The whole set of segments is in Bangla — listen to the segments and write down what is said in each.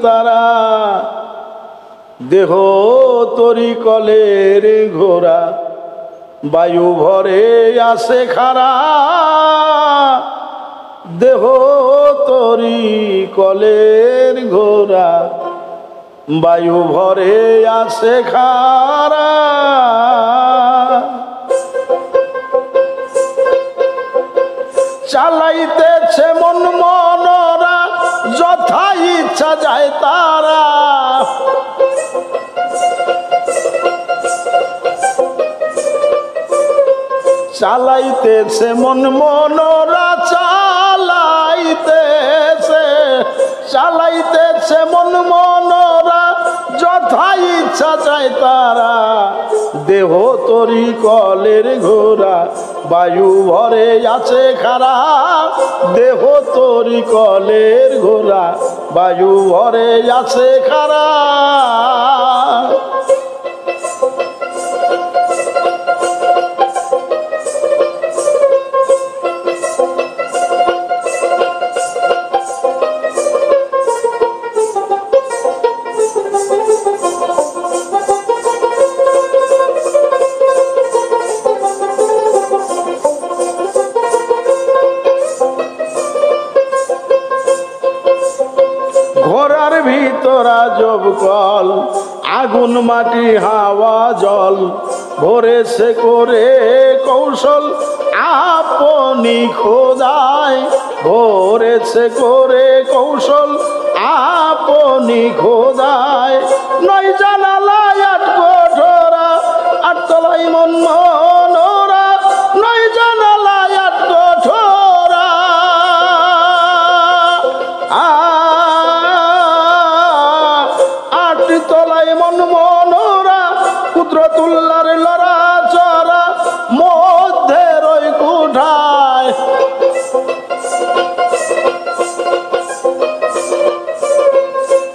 তারা দেহ তরি কলের ঘোড়া বায়ু ভরে আসে খারা দেহ তরি কলের ঘোড়া বায়ু ভরে আসে খারা চালাইতেছে মন মনরা যথা ইচ্ছা যায় তারা চালাইতেছে মন মনরা চালাইতেছে মন মনরা যথা ইচ্ছা চায় তারা দেহ তরি কলের ঘোড়া বায়ু ভরে আছে খারা দেহ তরি কলের ঘোড়া বায়ু ভরে আছে খারা ঘোড়ার ভিতর আজব কল আগুন মাটি হাওয়া জল ভরেছে করে কৌশল আপনি খোদায় ভরেছে করে কৌশল আপনি খোদায় নয় জানালায় আট কোঠরা আটতলায় মন মনোরা নয় জানালায় আট কোঠরা তলায় মন মনোরা কুদরতুল্লাহর লড়া চড়া মধ্যে রই কুঠায়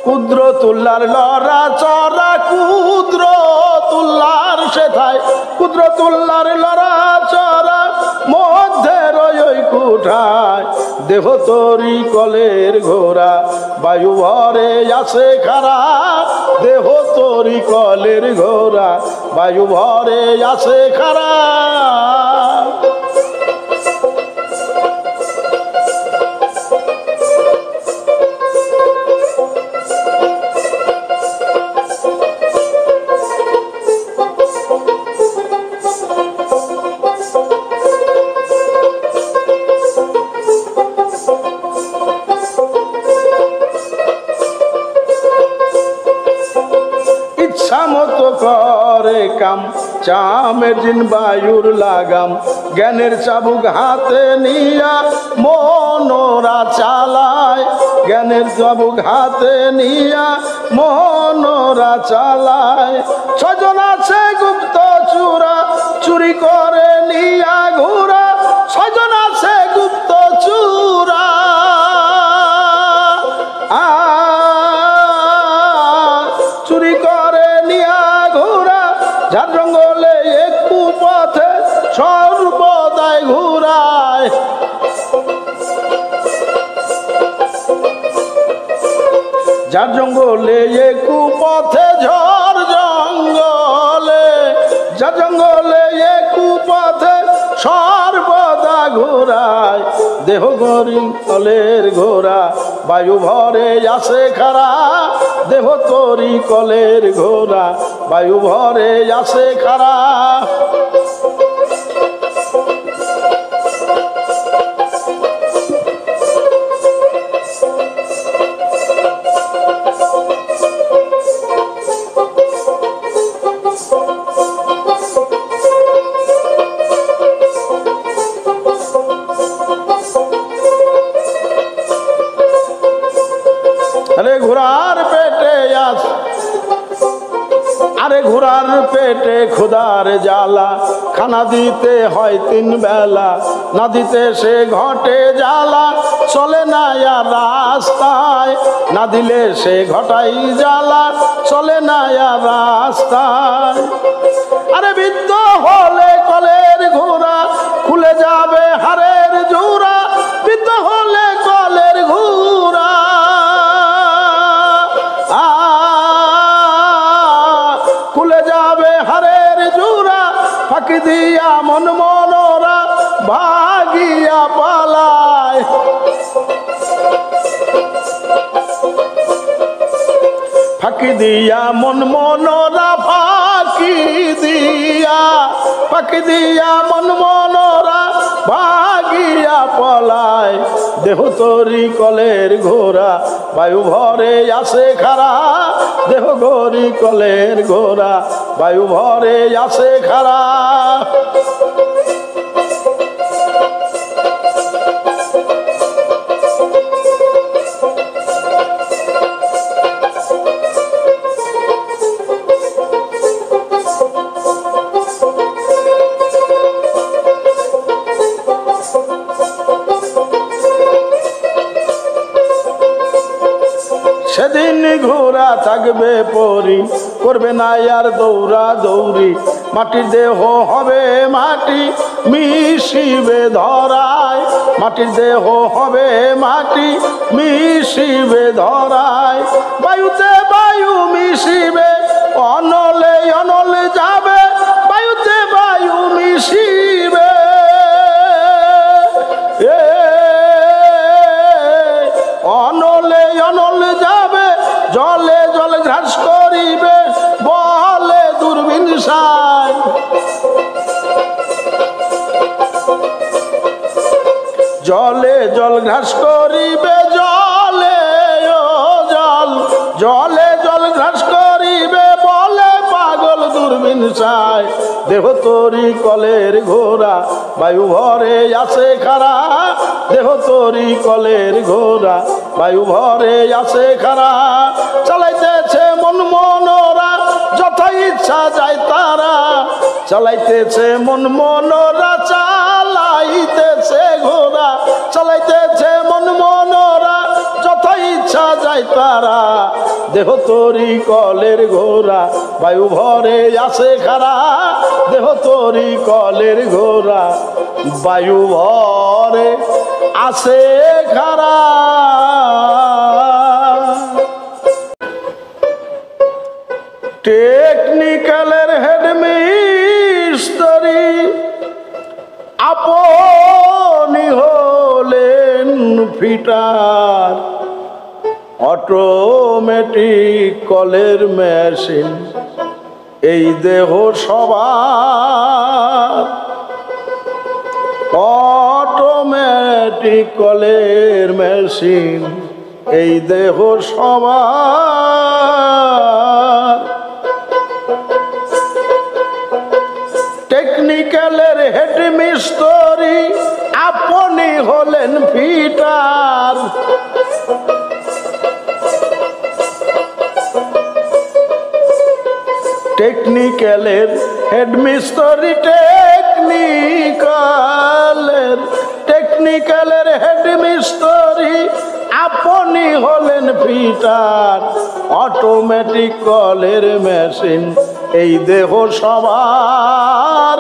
কুদরতুল্লাহর লড়া চড়া কুদরতুল্লাহর সেথায় কুদরতুল্লাহর লড়া চড়া মধ্যে রই কুঠায় দেহ তরি কলের ঘোড়া বায়ু ভরে আছে খারা দেহ তরি কলের ঘোড়া বায়ু ভরে আছে খারা মতো করে কাম চামের জিন বায়ুর লাগাম জ্ঞানের চাবুক হাতে নিয়া মনোরা চালায় জ্ঞানের চাবুক হাতে নিয়া মনোরা চালায় ছজন আছে গুপ্ত চুরা চুরি করে নিয়া ঘুরা ছজন আছে গুপ্ত চুরা চুরি করে নিয়া ঘুরা যার জঙ্গলে একটু পথে সর্বদাই ঘুরায় যার জঙ্গলে একটু পথে ঝড় জঙ্গলে যার জঙ্গলে একটু পথে সর্বদা ঘুরায় দেহ গরি কলের ঘোড়া বায়ু ভরে আসে খারা দেহ তরি কলের ঘোড়া বায়ু ভরে আসে খারা আরে ঘোড়ার পেটে আছে আরে ঘোড়ার পেটে খোদার জ্বালা খানা দিতে হয় 3 বেলা না দিতে সে ঘটে জ্বালা চলে না আর রাস্তায় না দিলে সে ঘটাই জ্বালা চলে না আর রাস্তায় আরে বিদ্ধ হলে কলের ঘোড়া খুলে যাবে হারের জোড়া বিদ্ধ হলে কলের ঘোড়া দিয়া মন মনোরা ভাগিয়া পালায়। ফাঁকি দিয়া মন মনোরা ফাঁকি দিয়া মন মনোরা ভাগিয়া পলায়। দেহ তরি কলের ঘোড়া বায়ু ভরে আসে খারা, দেহ গরি কলের ঘোড়া বায়ু ভরে আসে খারা। সেদিন ঘোড়া থাকবে পরি, করবে না আর দৌড়া দৌড়ি। মাটির দেহ হবে মাটি মিশিবে ধরায়, মাটির দেহ হবে মাটি মিশিবে ধরায়। বায়ুতে বায়ু মিশিবে অনলে অনলে যাবে, বায়ুতে বায়ু মিশিবে অনলে অনলে যাবে, জলে জলে ঘাস করিবে বলে দূরবীন সাই। জলে জল ঘাস করিবে জলে ও জল, জলে জল ঘাস করিবে বলে পাগল দূরবীন সাই। দেহ তরি কলের ঘোড়া বায়ু ভরে আসে খারা, দেহ তরি কলের ঘোড়া বায়ু ভরে আসে খারা। চালাইতেছে মন মনোরা যথা ইচ্ছা যায় তারা, চালাইতেছে মন মনোরা চালাইতেছে ঘোড়া, চালাইতেছে মন মনোরা যথা ইচ্ছা যায় তারা। দেহ তরি কলের ঘোড়া বায়ু ভরে আসে খারা, দেহ তরি কলের ঘোড়া বায়ু ভরে আসে খারা। টেকনিক্যালের হেডমিস্ত্রি আপনি হলেন ফিটার, অটোমেটিক কলের মেশিন এই দেহ সবার। অটোমেটিক কলের মেশিন এই দেহ সবার। টেকনিক্যালের হেডমিস্ত্রি আপনি হলেন ফিটার, টেকনিক্যালের হেডমিস্ত্রি টেকনিক্যালের হেডমিস্ত্রি আপনি হলেন ফিটার। অটোমেটিক কলের মেশিন এই দেহ সবার,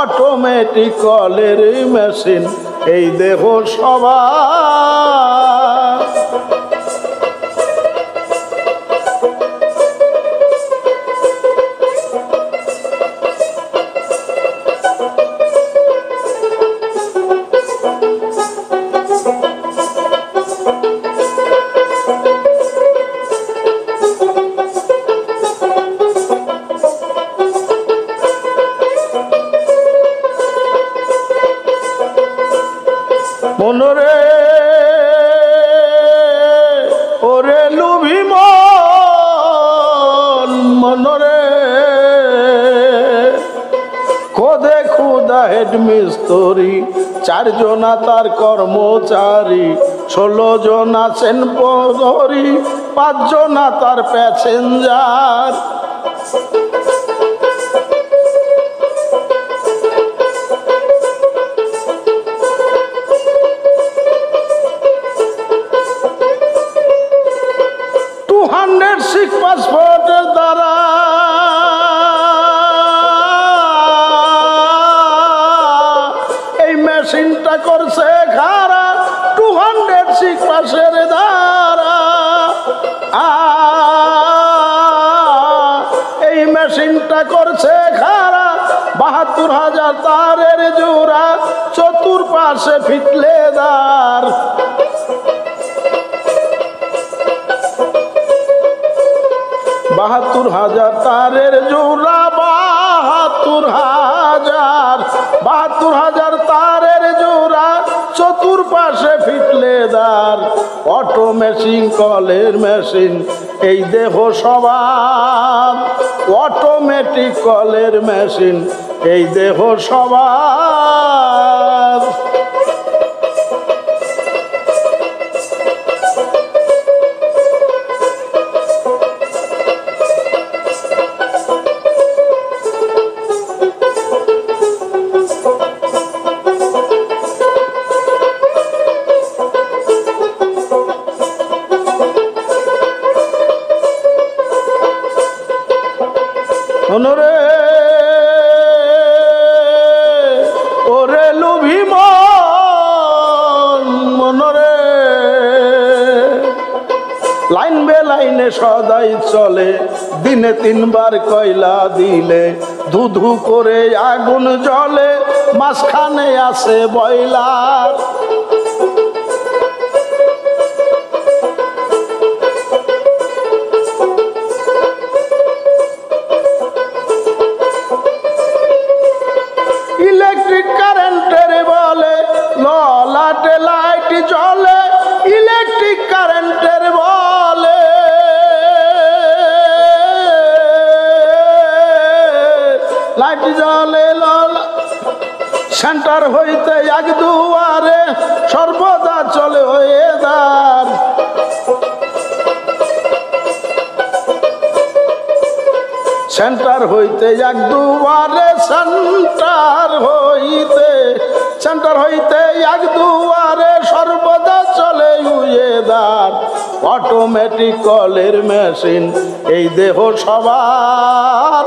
অটোমেটিক কলের মেশিন এই দেহ সবার। মনরে ওরে লুভি মনরে খোদে খুদা হেডমিস্ত্রি, 4 জনা তার কর্মচারী, 16 জন আছেন প্রহরী, 5 জনা তার প্যাসেঞ্জার। পাসপোর্টের দ্বারা এই মেশিনটা করছে খারা, 206 পাসের দ্বারা এই মেশিনটা করছে খারা, ৭২,০০০ তারের জোড়া, চতুর্পাশে ফিটলেদার। ৭২,০০০ তারের জোড়া, ৭২,০০০ তারের জোড়া, চতুর্পাশে ফিটলেদার। অটো মেশিন, কলের মেশিন, এই দেহ সবার। অটোমেটিক কলের মেশিন, এই দেহ সবার। ওরে ওরে লোভী মনরে, লাইন বে লাইনে সদাই চলে, দিনে 3 বার কয়লা দিলে ধু ধু করে আগুন জ্বলে, মাঝখানে আছে বয়লার। ইলেকট্রিক কারেন্টের বলে ললাটে লাইট জ্বলে, ইলেকট্রিক কারেন্টের বলে লাইট জ্বলে ললা। সেন্টার হইতে এক দুয়ারে সর্বদা চলে ওয়েদার। সেন্টার হইতে এক দুয়ারে, সেন্টার হইতে এক দুয়ারে সর্বদা চলে ওয়েদার। অটোমেটিক কলের মেশিন, এই দেহ সবার।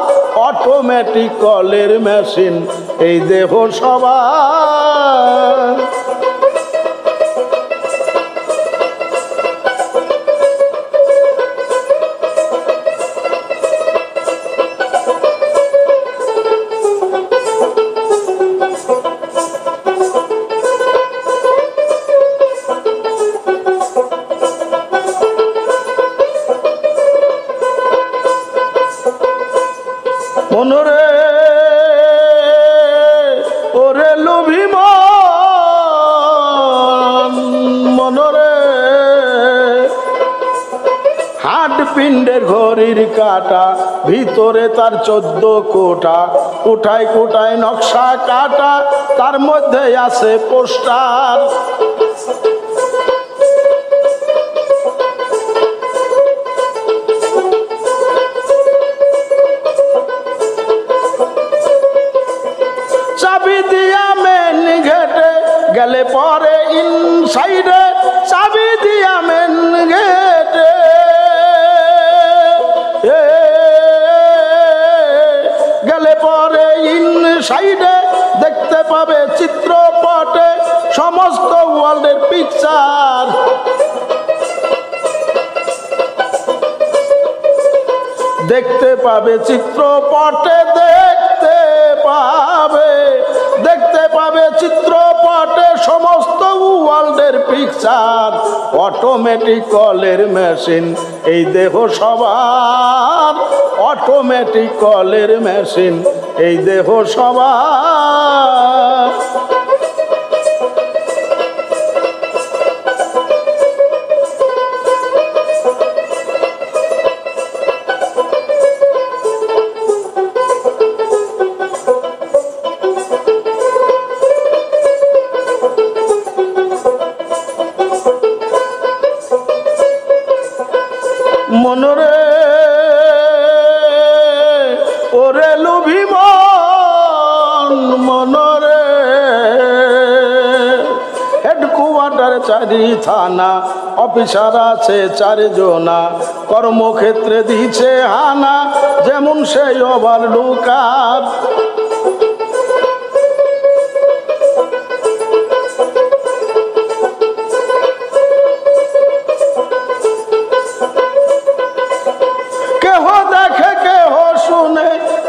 অটোমেটিক কলের মেশিন, এই দেহ সবার। মনরে ওরে লোভী মনরে, হাট পিণ্ডের ঘড়ির কাটা, ভিতরে তার 14 কোটা, কোটায় কোটায় নকশা কাটা, তার মধ্যে আছে পোস্টার। চাবি দিয়া মেন গেটে গেলে পরে ইনসাইডে, চাবি দিয়া মেন গেটে গেলে পরে ইনসাইডে দেখতে পাবে চিত্রপটে সমস্ত ওয়ার্ল্ডের পিকচার। দেখতে পাবে চিত্রপটে, দেখতে পাবে চিত্রপটে সমস্ত ওয়ার্ল্ডের পিকচার। অটোমেটিক কলের মেশিন, এই দেহ সবার। অটোমেটিক কলের মেশিন, এই দেহ সবার। মনরে ওরে লোভী মনরে, হেডকোয়ার্টার 4 থানা, অফিসার আছে 4 জনা, কর্মক্ষেত্রে দিছে হানা, যেমন সেই ওভারলুকার।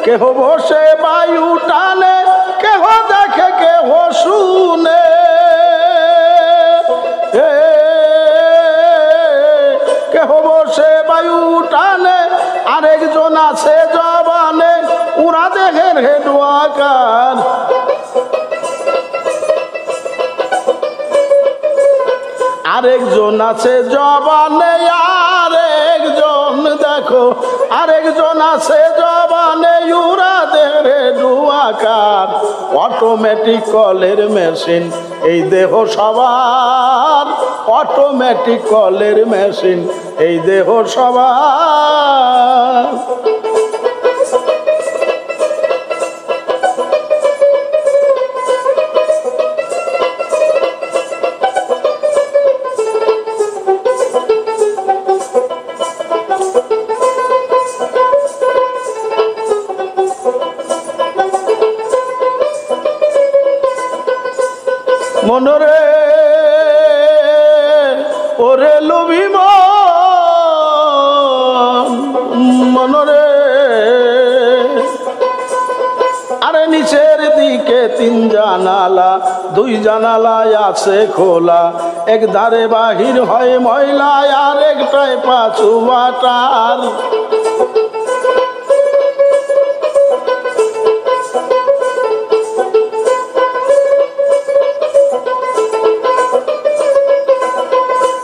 কেহ বসে বায়ু টানে, কেহ দেখে কেহ শুনে। কেহ বসে বায়ু টানে, আরেকজন আছে জবানে, উড়া দেখেন হেডওয়াকার। আরেকজন আছে জবানে, আরেকজন দেখো, আরেকজন আছে জবানে, উড়া দেখেন হেডওয়াকার। অটোমেটিক কলের মেশিন এই দেহ সবার, অটোমেটিক কলের মেশিন এই দেহ সবার। মনরে ওরে লোভী মনরে, আরে নিচের দিকে 3 জানালা, 2 জানালায় আছে খোলা, এক ধারে বাহির হয় ময়লা, আর একটায় পাঁচু বাটার।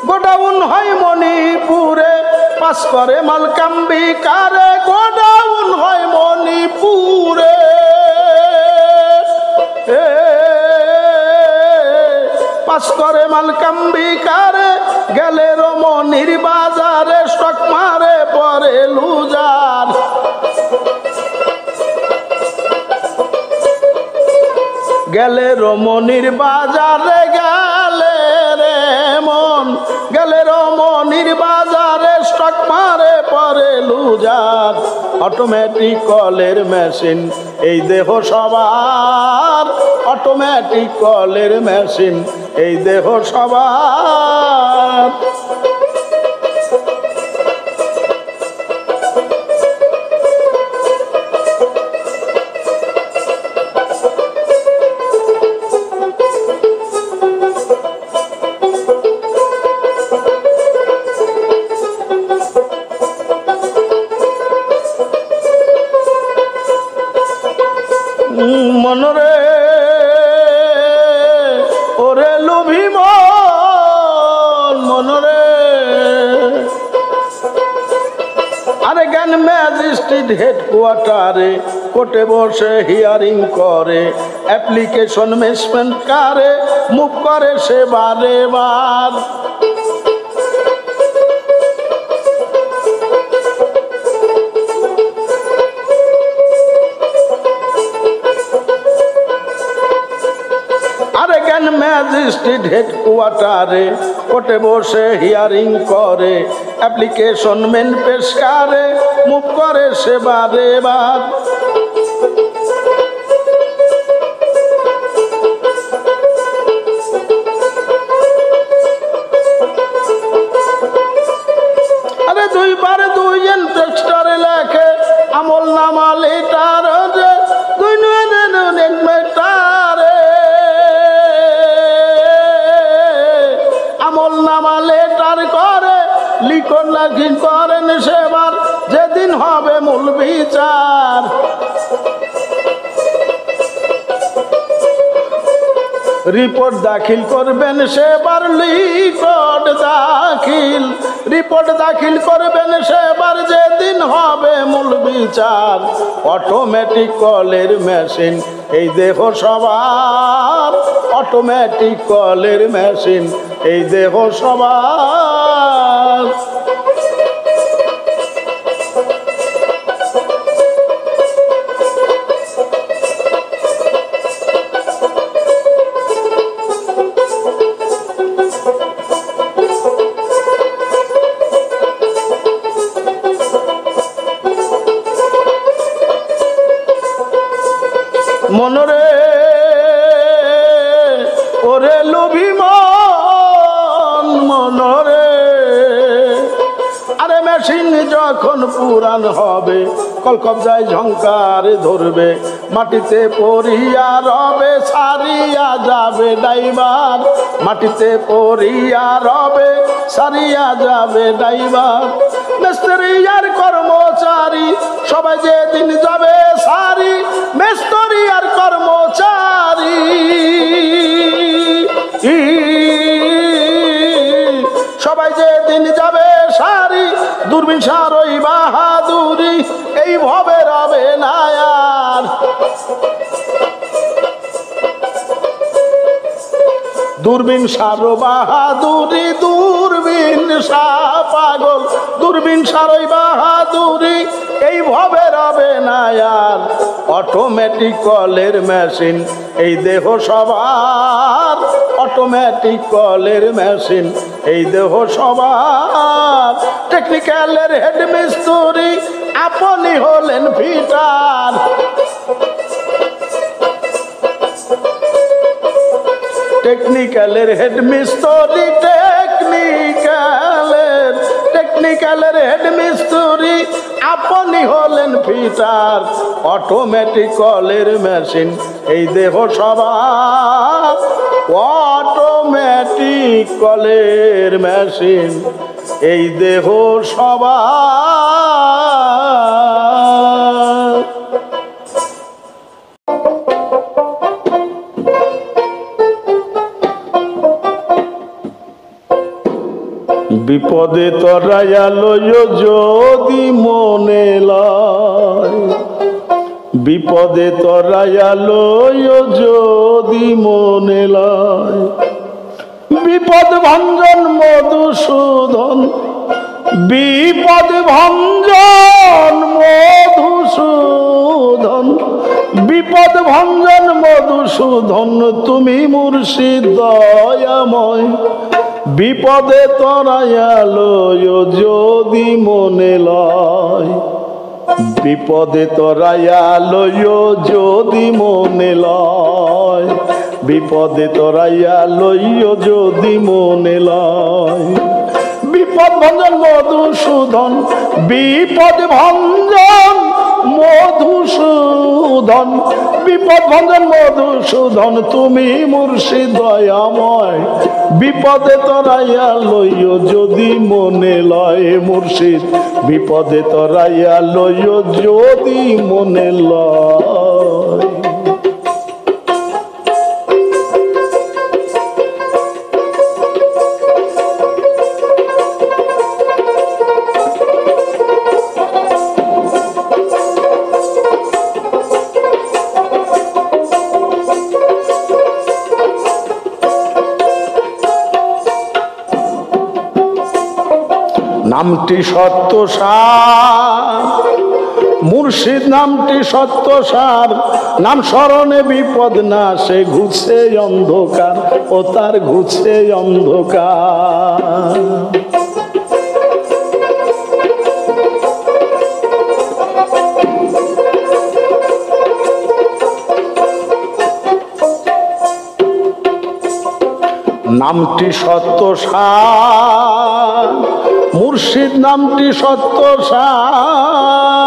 গোডাউন হয় মণিপুরে, পাস করে মালকাম্বি কারে, গোডাউন হয় মণিপুরে। পাস করে মালকাম্বি কারে, গেলে রমণীর বাজারে, স্টক মারে পরে লুজার। গেলে রমণীর বাজারে, গেলে রে মন, গেলে রমণীর বাজারে, স্টক মারে পরে লুজার। অটোমেটিক কলের মেশিন এই দেহ সবার, অটোমেটিক কলের মেশিন এই দেহ সবার। মনরে ওরে লোভী মনরে, আরে জ্ঞান ম্যাজিস্ট্রেট হেডকোয়ার্টারে, কোর্টে বসে হিয়ারিং করে, অ্যাপ্লিকেশন মেসমেন্ট কারে, মুভ করে সে বারে বার। আরে জ্ঞান ম্যাজিস্ট্রেট হেডকোয়ার্টারে, কোর্টে বসে হিয়ারিং করে, অ্যাপ্লিকেশন মেন পেশ করে, মুভ করে সে বারে বার। আরে 2 বার 2 ইন্টারেস্টারে লেখে, আমল নামা লেটার, 2 মেটারে, আমল নামা লেটার করে, লিখন লাখিন করেন সেবার, যেদিন হবে মূল বিচার। রিপোর্ট দাখিল করবেন সেবার, রিপোর্ট দাখিল করবেন সেবার, যেদিন হবে মূল বিচার। অটোমেটিক কলের মেশিন এই দেহ সবার, অটোমেটিক কলের মেশিন এই দেহ সবার। মনরে ওরে লোভী মনরে, যখন পুরাণ হবে, কলকবজায় ঝংকার ধরবে, মাটিতে পড়িয়া রবে, সারিয়া যাবে ড্রাইভার। মাটিতে পড়িয়া রবে, সারিয়া যাবে ড্রাইভার। মিস্ত্রি আর কর্মচারী সবাই যেদিন যাবে সারি, মিস্ত্রি আর কর্মচারী সবাই যেদিন যাবে সারি, দূরবীন সার ওই বাহাদুরি এই ভবে রবে না আর। দূরবীন সার বাহাদুরি, দূরবীন শাহ পাগল, দূরবীন সার ওই বাহাদুরি এই ভবে রবে না আর। অটোমেটিক কলের মেশিন এই দেহ সবার, অটোমেটিক কলের মেশিন এই দেহ সবার। টেকনিক্যালের হেড মিস্ত্রি আপনি হলেন ফিটার। টেকনিক্যালের হেড মিস্ত্রি, টেকনিক্যালের হেড মিস্ত্রি আপনি হলেন ফিটার। অটোমেটিক কলের মেশিন এই দেহ সবার, অটোমেটিক কলের মেশিন এই দেহ সবার। বিপদে তরাইয়া লইও যদি মনে লয়, বিপদে তরাইয়া লইও যদি মনে লয়। বিপদ ভঞ্জন মধুসূদন, বিপদ ভঞ্জন মধুসূদন, বিপদ ভঞ্জন মধুসূদন তুমি মুর্শিদ দয়াময়। বিপদে তরাইয়া লইও যদি মনে লয়, বিপদে তরাইয়া লইও যদি মনে লয়, বিপদে তরাইয়া লইও যদি মনে লয়। বিপদ ভঞ্জন মধুসূদন, বিপদ ভঞ্জন মধুসূদন, বিপদ ভঞ্জন মধুসূদন তুমি মুর্শিদ দয়াময়। বিপদে তরাইয়া লইও যদি মনে লয় মুর্শিদ, বিপদে তরাইয়া লইও যদি মনে লয়। নামটি সত্য সার, মুর্শিদ নামটি সত্য সার। নাম স্মরণে বিপদ না সে ঘুছে অন্ধকার, ও তার ঘুছে অন্ধকার। নামটি সত্য সার, মুর্শিদ নামটি সত্য সার।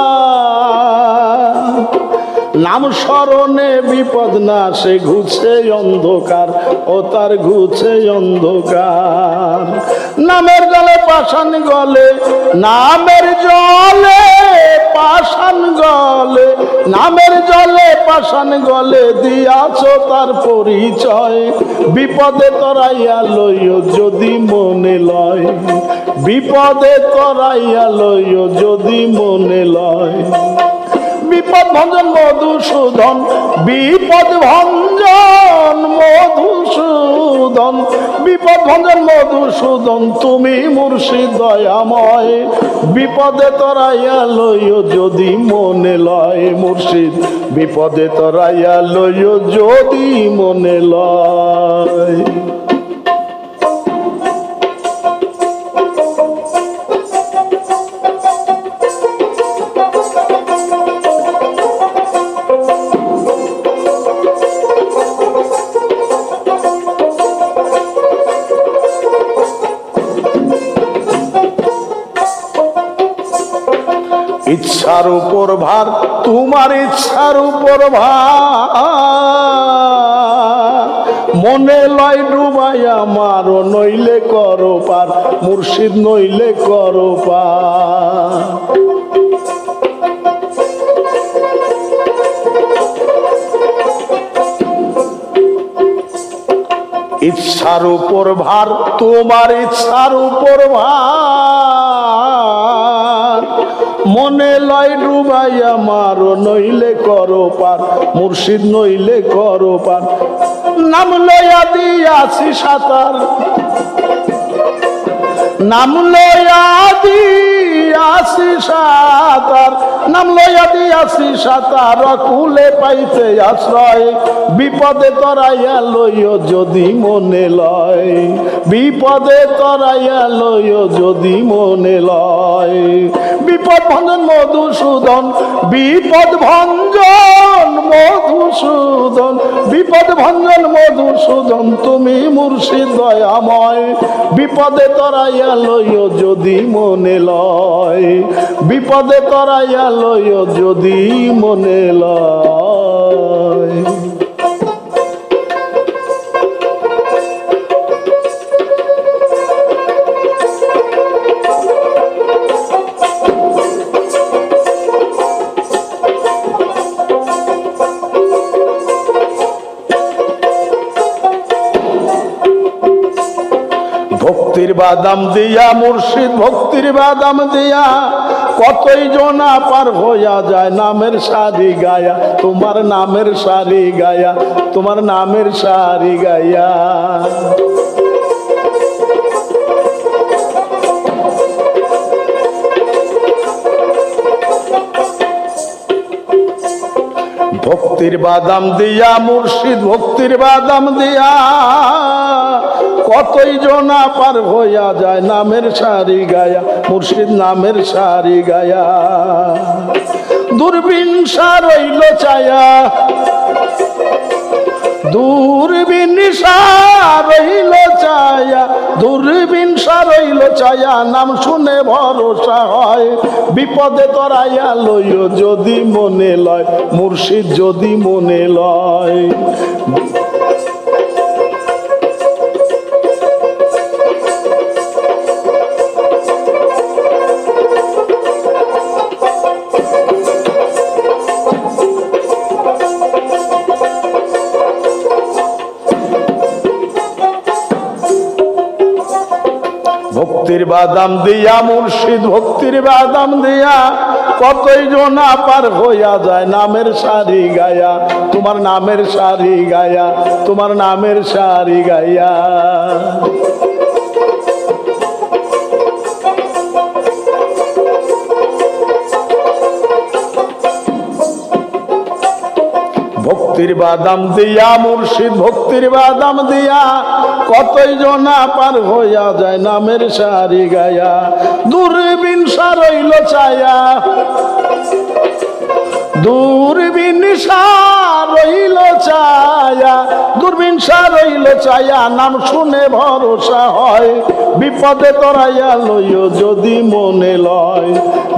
নাম স্মরণে বিপদ না সে ঘুছে অন্ধকার, ও তার ঘুছে অন্ধকার। নামের জলে পাষাণ গলে, নামের জলে পাষাণ গলে, নামের জলে পাষাণ গলে দিয়াছ তার পরিচয়। বিপদে তরাইয়া লইও যদি মনে লয়, বিপদে তরাইয়া লইও যদি মনে লয়। বিপদ ভঞ্জন মধুসূদন, বিপদ ভঞ্জন মধুসূদন, বিপদ ভঞ্জন মধুসূদন তুমি মুর্শিদ দয়াময়। বিপদে তরাইয়া লইও যদি মনে লয় মুর্শিদ, বিপদে তরাইয়া লইও যদি মনে লয়। ইচ্ছার উপর ভার, তোমার ইচ্ছার উপর ভার, মনে লয় ডুবাইয়া মারো, নইলে করো পার, মুর্শিদ নইলে করো পার। ইচ্ছার উপর ভার, তোমার ইচ্ছার উপর ভার, মনে লয় ডুবাইয়া মারো, নইলে করো পার, মুর্শিদ নইলে করো পার। নাম লইয়া দিয়াছি সাঁতার, নাম লইয়া দিয়াছি সাঁতার, নাম লইয়া দিয়াছি সাঁতার, কুলে পাইতে আশ্রয়, বিপদে তরাইয়া লইও যদি মনে লয়, বিপদে তরাইয়া লইও যদি মনে লয়। বিপদ ভঞ্জন মধুসূদন, বিপদ ভঞ্জন মধুসূদন, বিপদ ভঞ্জন মধুসূদন, তুমি মুর্শিদ দয়াময়, বিপদে তরাইয়া লইও যদি মনে লয়, বিপদে তরাইয়া লইও যদি মনে লয়। ভক্তির বাদাম দিয়া মুর্শিদ, ভক্তির বাদাম দিয়া কতই জনা পার হইয়া যায়, নামের সারি গায়া, তোমার নামের সারি গায়া, তোমার নামের সারি গায়া। ভক্তির বাদাম দিয়া মুর্শিদ, ভক্তির বাদাম দিয়া কতই জনা পার হইয়া যায়, নামের সারি গায়া, মুর্শিদ নামের সারি গায়া। দূরবিনসা রইল চায়া, দূরবিনসা রইল চায়া, দূরবিনসা রইল চায়া, নাম শুনে ভরসা হয়, বিপদে তরাইয়া লইও যদি মনে লয়, মুর্শিদ যদি মনে লয়। ভক্তির বাদাম দিয়া মুর্শিদ, ভক্তির বাদাম দিয়া কতই জনা পার হইয়া যায়, নামের সারি গায়া, তোমার নামের সারি গায়া, তোমার নামের সারি গায়া। ভক্তির বাদাম দিয়া মুর্শিদ, ভক্তির বাদাম দিয়া কতই জনা পার হইয়া যায়, নামের সারি গায়া। দূরবিনসা রইল ছায়া, দূরবিনসা রইল ছায়া, দূরবিনসা রইল ছায়া, নাম শুনে ভরসা হয়, বিপদে তরাইয়া লইও যদি মনে লয়,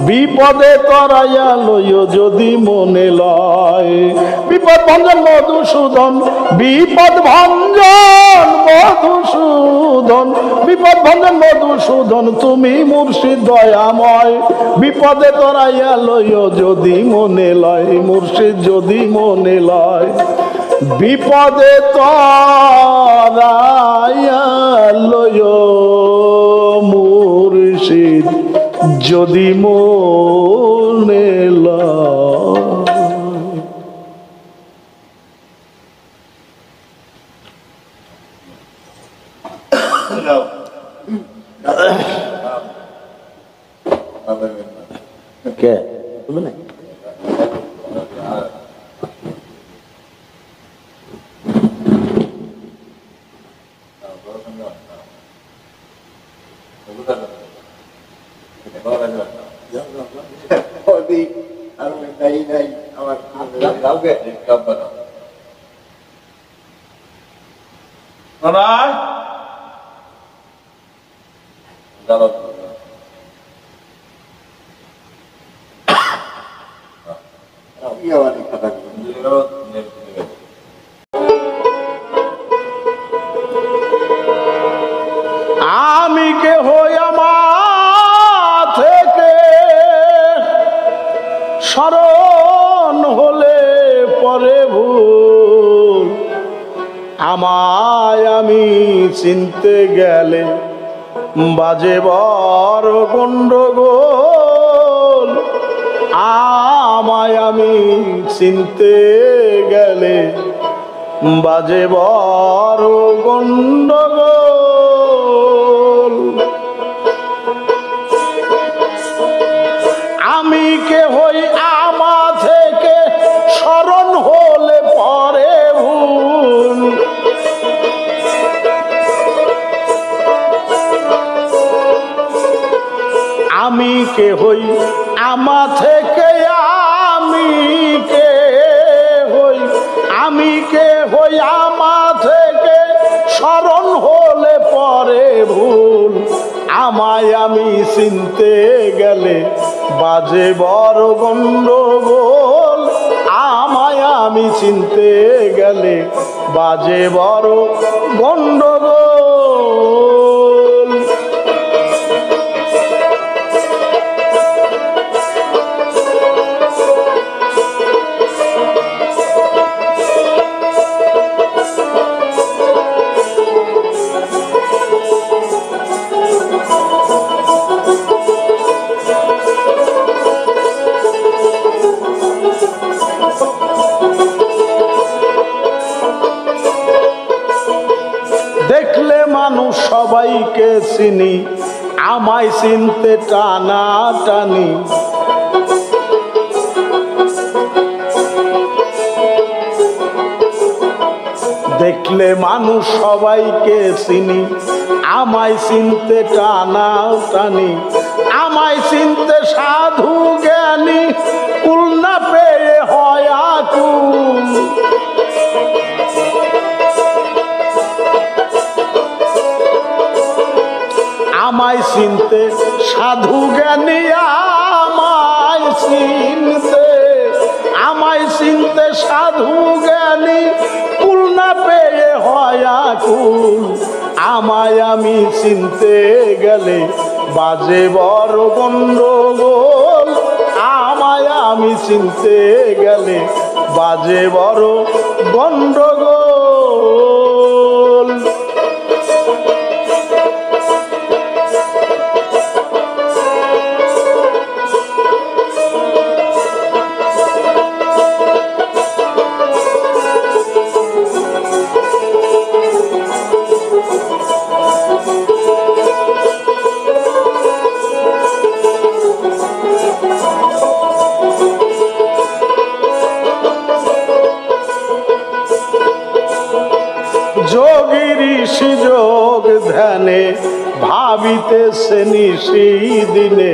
বিপদে তরাইয়া লইও যদি মনে লয়। বিপদ ভঞ্জন মধুসূদন, বিপদ ভঞ্জন মধুসূদন, বিপদ ভঞ্জন মধুসূদন, তুমি মুর্শিদ দয়াময়, বিপদে তরাইয়া লইও যদি মনে লয়, মুর্শিদ যদি মনে লয়। বিপদে তরাইয়া লইও মুর্শিদ যদি মনে লয়। কে বলবে না? আমি কে হই আমার থেকে স্মরণ হলে পরে ভুল, আমায় আমি চিনতে গেলে বাজে বড় গন্ডগোল। আমায় আমি চিনতে গেলে বাজে বড় গন্ডগোল। আমি কে হই আমা থেকে স্মরণ হলে পরে ভুল, আমি কে হই আমা থেকে, আমি কে হই, আমি কে হই আমা থেকে স্মরণ হলে পরে ভুল, আমায় আমি চিনতে গেলে বাজে বড় গন্ডগোল। আমায় আমি চিনতে গেলে বাজে বড় গন্ডগোল। দেখলে মানুষ সবাইকে চিনি, আমায় চিনতে টানা টানি। দেখলে মানুষ সবাইকে চিনি, আমায় চিনতে টানা টানি। আমায় চিনতে সাধু জ্ঞানী কুল না পেয়ে হয় আকুল। আমায় চিনতে সাধু জ্ঞানী, আমায় চিনতে, আমায় চিনতে সাধু জ্ঞানী কুল না পেয়ে হয় আকুল। আমায় আমি চিনতে গেলে বাজে বড় গন্ডগোল। আমায় আমি চিনতে গেলে বাজে বড় গন্ডগোল। যোগী ঋষি যোগ ধ্যানে ভাবিতেছে নিশি দিনে।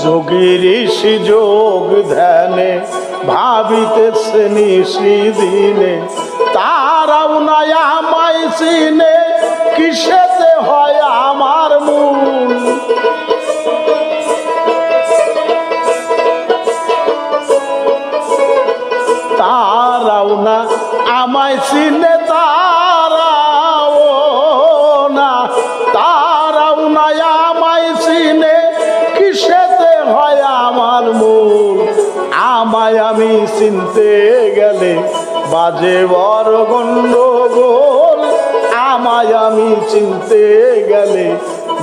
যোগী ঋষি যোগ ধ্যানে ভাবিতেছে নিশি দিনে। তারাও নাই আমায় চিনে, কিসেতে হয় আমার মূল। তারাও না আমায় চিনে, তারাও না, তারাও না আমায় চিনে, কিসেতে হয় আমার মূল। আমায় আমি চিনতে গেলে বাজে বড় গন্ডগোল। আমায় আমি চিনতে গেলে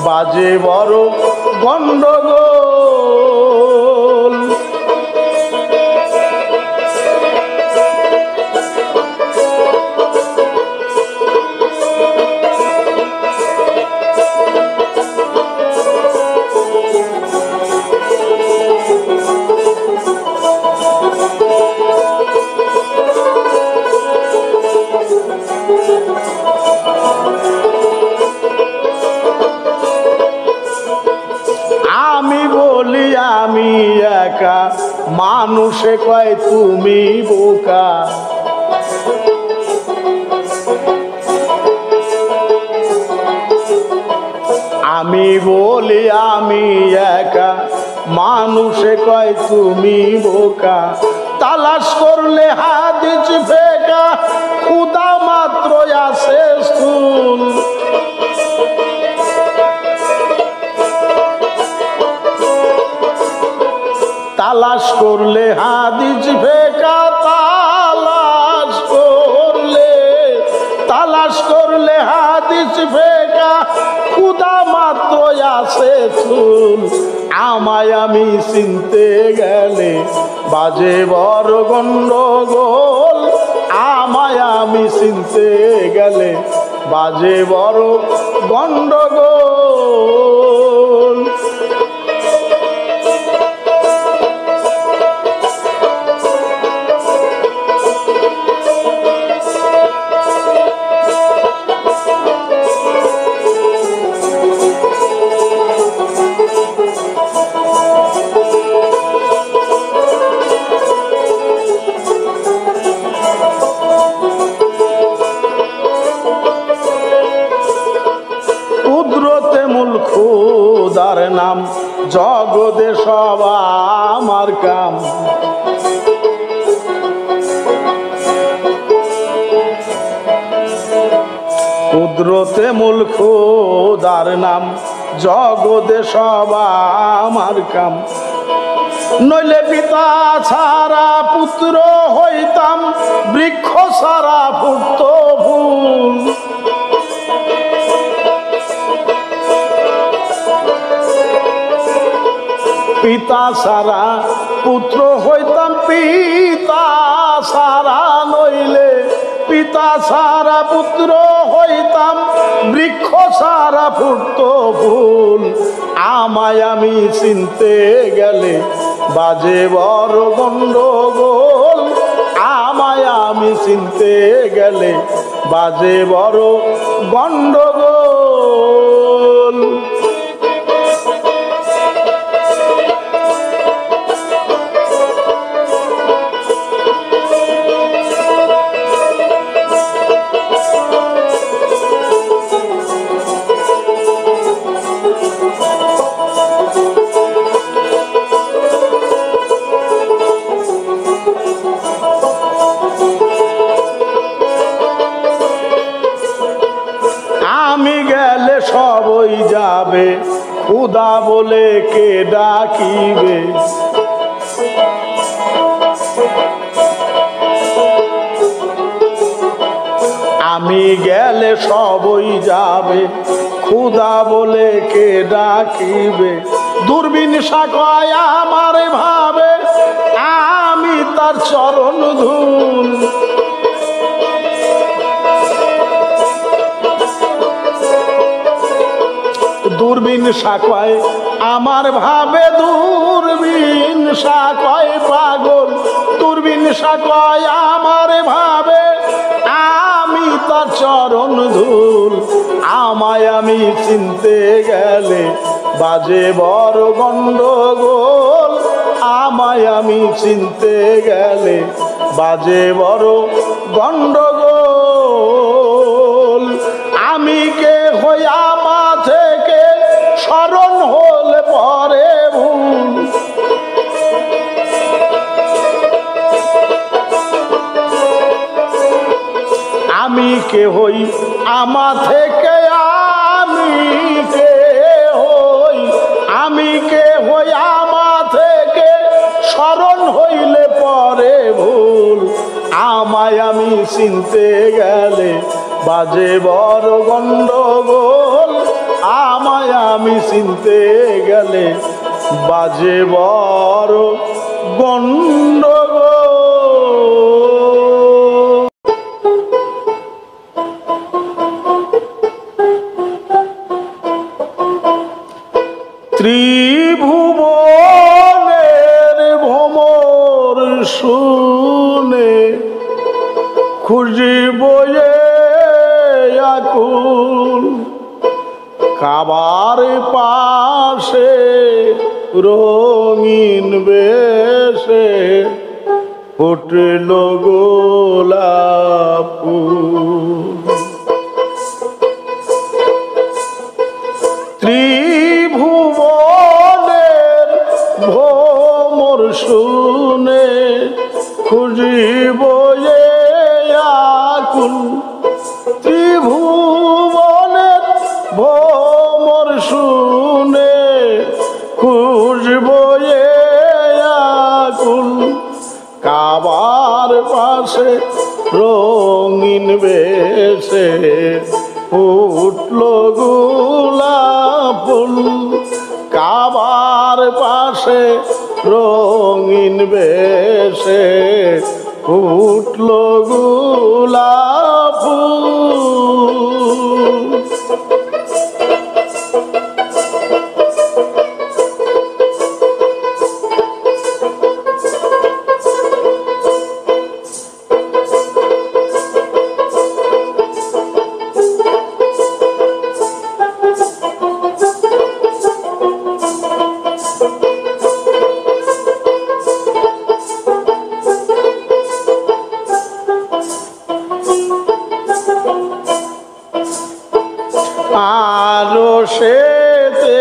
বাজে বড় গন্ডগোল। আমি বলি আমি একা, মানুষে কয় তুমি বোকা। আমি বলি আমি একা, মানুষে কয় তুমি বোকা। তালাশ করলে হাদিস ফেকা, খুদা মাত্র আছে স্থূল। তালাশ করলে হাদিস ফেকা, তালাশ করলে হাদিস ফেকা, খুদা মাত্র আছে চুল। আমায় আমি চিনতে গেলে বাজে বড় গন্ডগোল। আমায় আমি চিনতে গেলে বাজে বড় গন্ডগোল। খুদার নাম জগতে সব আমার কাম। কুদরতে মূল খুদার নাম জগতে সব আমার কাম। নইলে পিতা ছাড়া পুত্র হইতাম, বৃক্ষ ছাড়া ফুটত ফুল। পিতা ছাড়া পুত্র হইতাম, পিতা ছাড়া নইলে পিতা ছাড়া পুত্র হইতাম, বৃক্ষ ছাড়া ফুটত ফুল। আমায় আমি চিনতে গেলে বাজে বড় গন্ডগোল। আমায় আমি চিনতে গেলে বাজে বড় গন্ডগোল। আমি গেলে সবই যাবে, খুদা বলে কে ডাকিবে। আমি গেলে সবই যাবে, খুদা বলে কে ডাকিবে। দূরবীন শাখায় আমার ভাবে, আমি তার চরণ ধুল। দূরবীন শাখায় আমার ভাবে, দূরবীন শাখায় পাগল। দূরবীন শাখায় আমার ভাবে, আমি তার চরণ ধুল। আমায় আমি চিনতে গেলে বাজে বড় গন্ডগোল। আমায় আমি চিনতে গেলে বাজে বড় গন্ডগোল। আমি কে হইয়া মা থেকে স্মরণ হলে পরে ভুল। আমি কে হই আমা থেকে, আমি কে হই, আমি কে হই আমা থেকে স্মরণ হইলে পরে ভুল। আমায় আমি চিনতে গেলে বাজে বড় গন্ডগোল। আমায় আমি চিনতে গেলে বাজে বড় গন্ডগোল। ত্রিভুবনের ভ্রমর শুনে খুঁজিব আকুল। কাবার পাশে রঙিন বেশে ফুটল গোলাপ ফুল। ত্রিভুবনের ভ্রমর শুনে খুঁজিব এ আকুল। ত্রিভুবনের ভ্রমর শুনে খুঁজব এ আকুল। কাবার পাশে রঙিন বেশে উঠল গোলাপ ফুল। কাবার পাশে রঙিন বেশে উঠল গোলাপ ফুল। আরো সেতে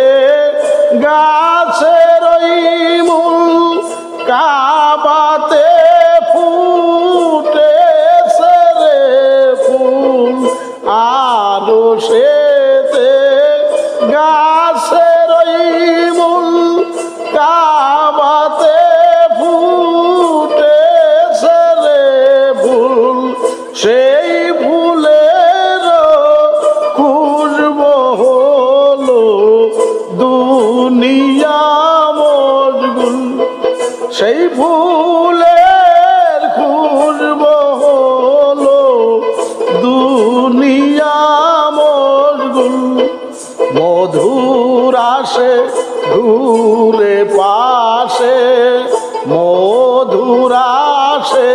গাছের মূল কাবাতে ফুটেছে রে ফুল। আরো সেতে গাছের মূল কাবাতে ফুটেছে রে ফুল। সেই ফুলের খুশব হলো দুনিয়া মশগুল। সেই ফুলের খুশব হলো দুনিয়া মশগুল। মধুর আসে ঘুরে পাশে, মধুর আসে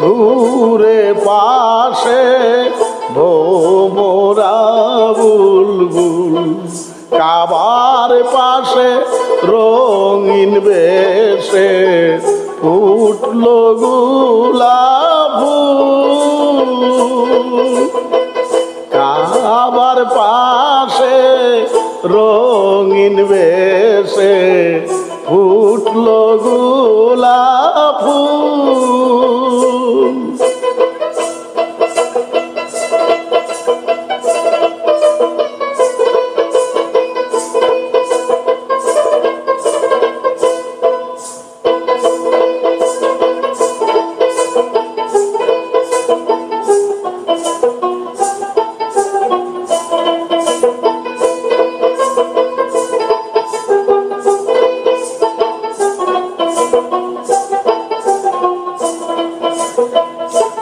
ঘুরে পাশে ভোমরা বুলবুল। কাবার পাশে রঙিন বেশে ফুটল গোলাপ ফুল। কাবার পাশে রঙিন বেশে ফুটল গোলাপ ফুল।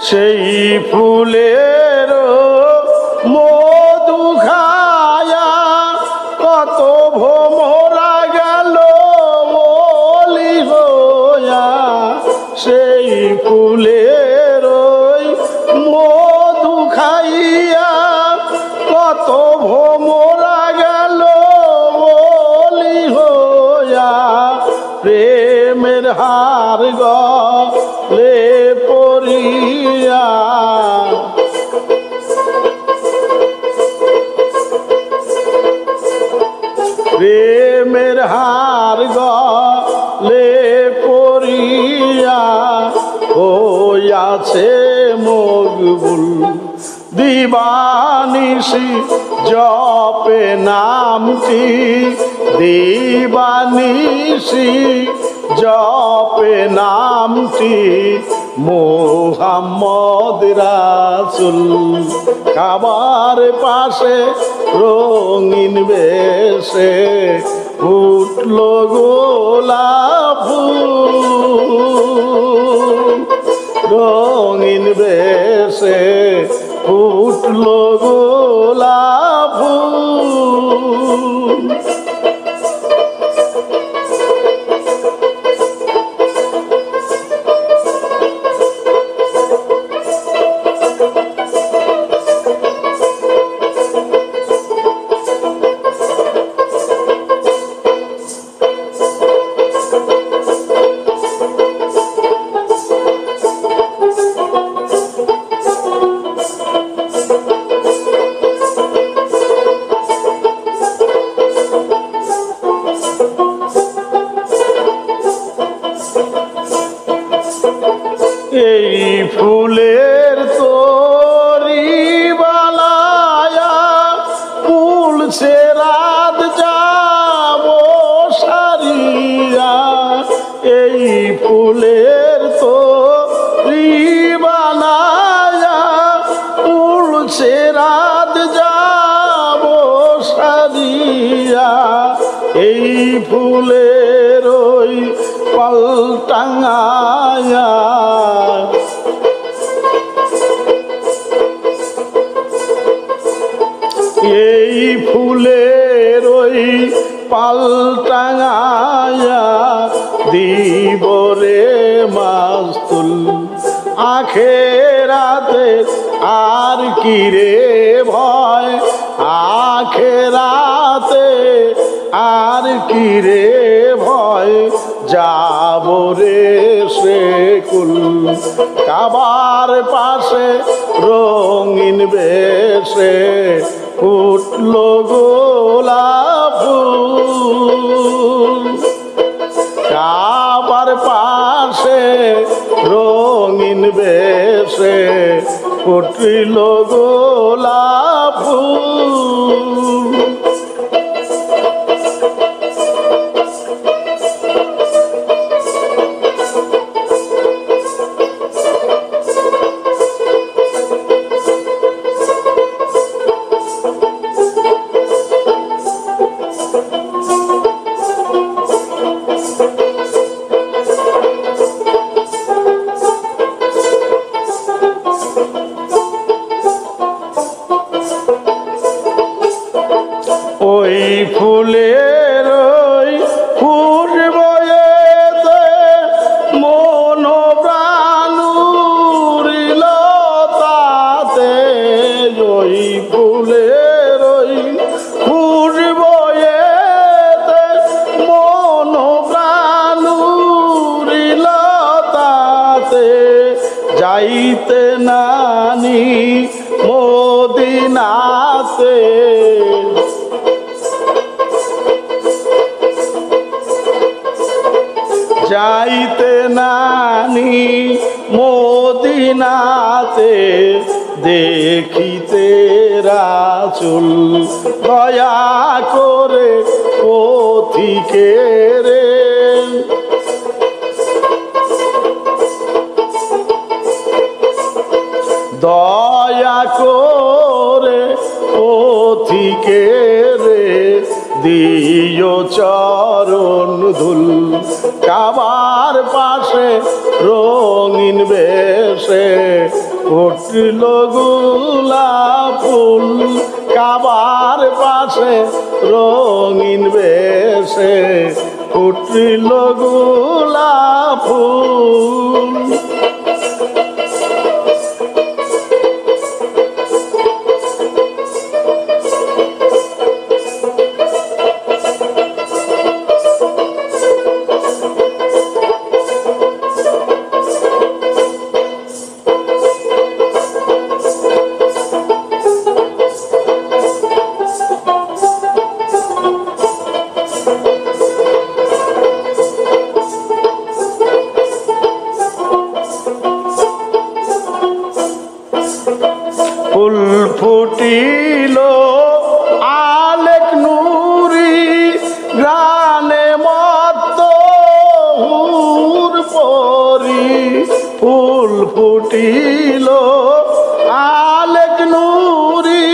সেই ফুলের মধু খায়া কত ভোমরা গেল বলি হইয়া। সেই ফুলের মধু খাইয়া কত ভোমরা গেল বলি হইয়া। প্রেমের হার গলে পড়িয়া প্রেমের হার গলে পড়িয়া হইয়াছে মকবুল। দিবানিশি জপে নামটি, দিবানিশি জপে নামটি মুহাম্মদ রাসূল। কাবার পাশে রঙিন বেশে উঠল গোলাপ ফুল। রঙিন বেশে উঠল গোলাপ ফুল। সে রাত যাব সারিয়া এই ফুলের তো বানায়া উড়ছে রাত যাব সারিয়া এই ফুলের ওই পালটাঙ্গায়া এই ফুলের ওই পালটাঙ্গায়া দিব রে মাস্তুল আখেরাতে আর কি রে ভয় আখেরাতে আর কি রে ভয় যাব রে সে কুল কাবার পাশে রঙিন বেশে ফুটলো গোলাপ ফুল কাবার পাশে রঙিন বেশে ফুটল গোলাপ ফুল ওই ফুলের ওই খুশবুতে মন প্রাণ উড়িল তাতে ওই ফুলের ওই খুশবুতে মন প্রাণ উড়িল তাতে যাইতে নানি মদিনাতে যাইতে নানি মদিনাতে দেখিতে রাসূল দয়া করে পথিকে রে দয়া করে পথিকে রে দিও চরণ ধুল কাবার পাশে রঙিন বেশে ফুটল গোলাপ ফুল কাবার পাশে রঙিন বেশে ফুটল গোলাপ ফুল ফুল ফুটিল আলেক নুরি গ্রানে মত্ত হুর পরি ফুল ফুটিল আলেক নুরি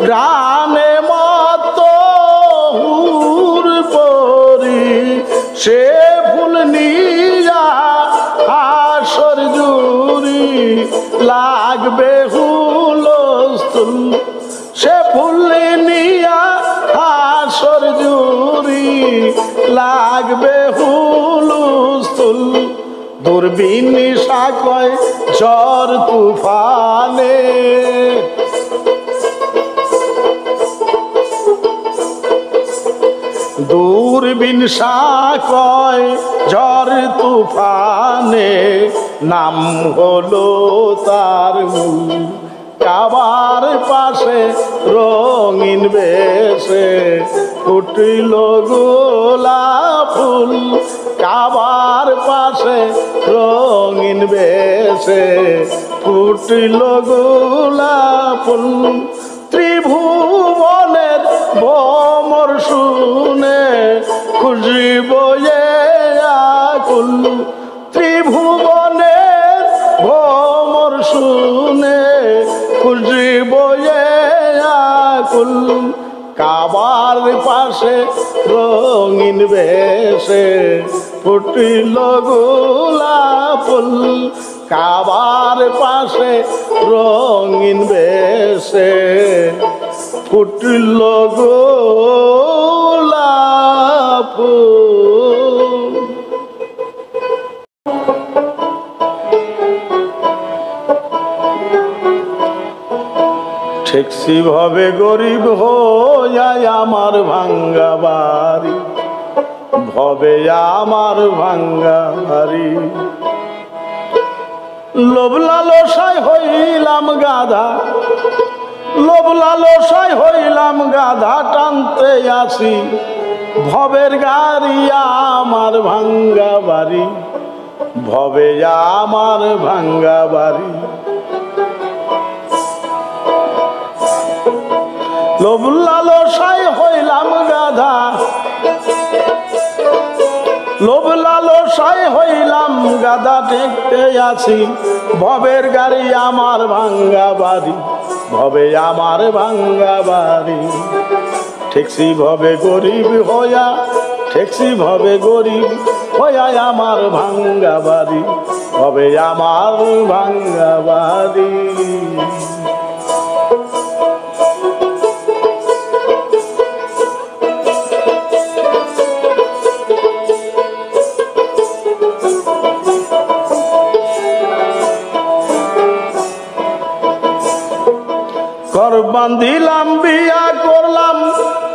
গ্রানে মত্ত হুর পরি সে ফুল নিয়া আসর জুরি লাগবে হুলস্থুল সে ফুল নিয়া আসর জুরি লাগবে হুলস্থুল দুর্বিনীশা কয় ঝড় তুফানে দূরবীনশা কয় ঝড় তুফানে নাম হলো তার মূল কাবার পাশে রঙিন বেশে ফুটল গোলাপ ফুল কাবার পাশে রঙিন বেশে ফুটল গোলাপ ফুল ত্রিভুবনের ভ্রমর শুনে খুশি বয়ে আকুল ত্রিভুবনে ভ্রমর শুনে খুশি বয়ে আকুল কাবার পাশে রঙিন বেশে ফুটিল গোলাপ ফুল কাবার পাশে রঙিন বেশে ফুটিল গোলাপ ফুল। ঠেকসি ভাবে গরিব হইয়াই আমার ভাঙ্গা বাড়ি ভবে আমার ভাঙ্গা বাড়ি লোভ লালসায় হইলাম গাধা লোভ লালসায় হইলাম গাধা টানতে আসি ভবের গাড়ি আমার ভাঙ্গা বাড়ি ভবে আমার ভাঙ্গা বাড়ি লোভ লালসায় হইলাম গাধা লোভ লালসায় হইলাম গাধা দেখতে আছি ভবের গাড়ি আমার ভাঙ্গা বাড়ি ভবে আমার ভাঙ্গা বাড়ি ঠেকসি ভবে গরিব হইয়া ঠেকসি ভবে গরিব হইয়া আমার ভাঙ্গা বাড়ি ভবে আমার ভাঙ্গা বাড়ি। ঘর বান্ধিলাম বিয়া করলাম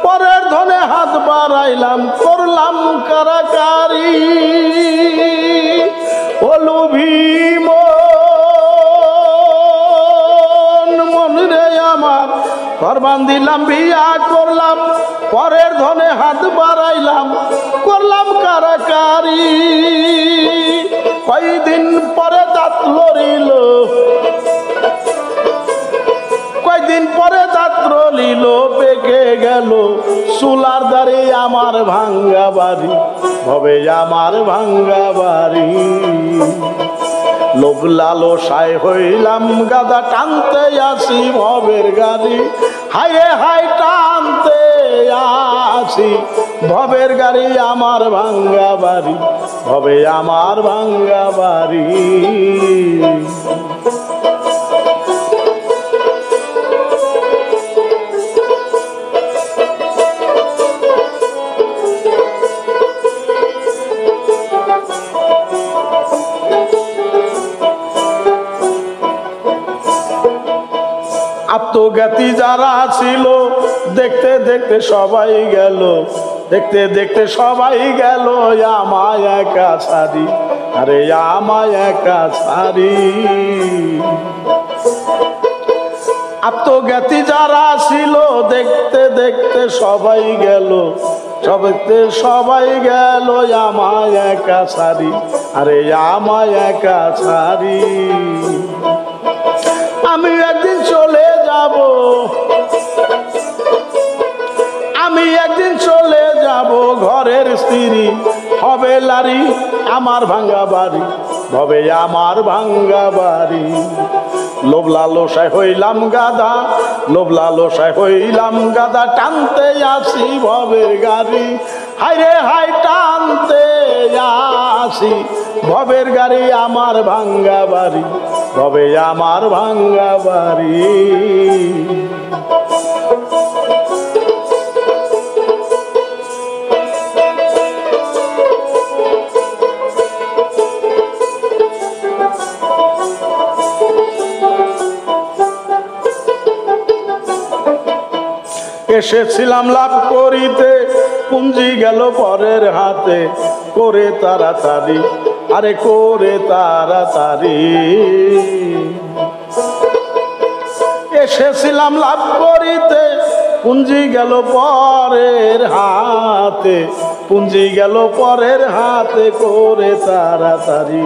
পরের ধনে হাত বাড়াইলাম করলাম কারাকারি ওলু ভীম মন রে আমার ঘর বান্ধিলাম বিয়া করলাম পরের ধনে হাত বাড়াইলাম করলাম কারাকারি কয়দিন পরে দাঁত লড়িল কয়দিন পরে দাত্র লিল পেকে গেল চুলার দাঁড়ি আমার ভাঙ্গা বাড়ি ভবে আমার ভাঙ্গা বাড়ি লোভ লালসায় হইলাম গাধা টানতে আসি ভবের গাড়ি হায় হায় টানতে আসি ভবের গাড়ি আমার ভাঙ্গা বাড়ি ভবে আমার ভাঙ্গা বাড়ি। আত্মজ্ঞাতি যারা ছিল দেখতে দেখতে সবাই গেল দেখতে দেখতে সবাই গেল আমায় একা ছাড়ি আরে আমায় একা ছাড়ি আত্মজ্ঞাতি যারা ছিল দেখতে দেখতে সবাই গেল সবাই গেল আমায় একা ছাড়ি আরে আমায় একা ছাড়ি। আমি একদিন চলে যাব আমি একদিন চলে যাব ঘরের স্ত্রী হবে লারি আমার ভাঙ্গা বাড়ি ভবে আমার ভাঙ্গা বাড়ি লোভ লালসায় হইলাম গাধা লোভ লালসায় হইলাম গাধা টানতে আসি ভবের গাড়ি হায় রে হায় টানতে আসি ভবের গাড়ি আমার ভাঙ্গা বাড়ি ভবে আমার ভাঙ্গা বাড়ি। এসেছিলাম লাভ করিতে পুঞ্জি গেল পরের হাতে করে তাড়াতাড়ি আরে করে তাড়াতাড়ি এসেছিলাম লাভ করিতে পুঞ্জি গেল পরের হাতে পুঞ্জি গেল পরের হাতে করে তাড়াতাড়ি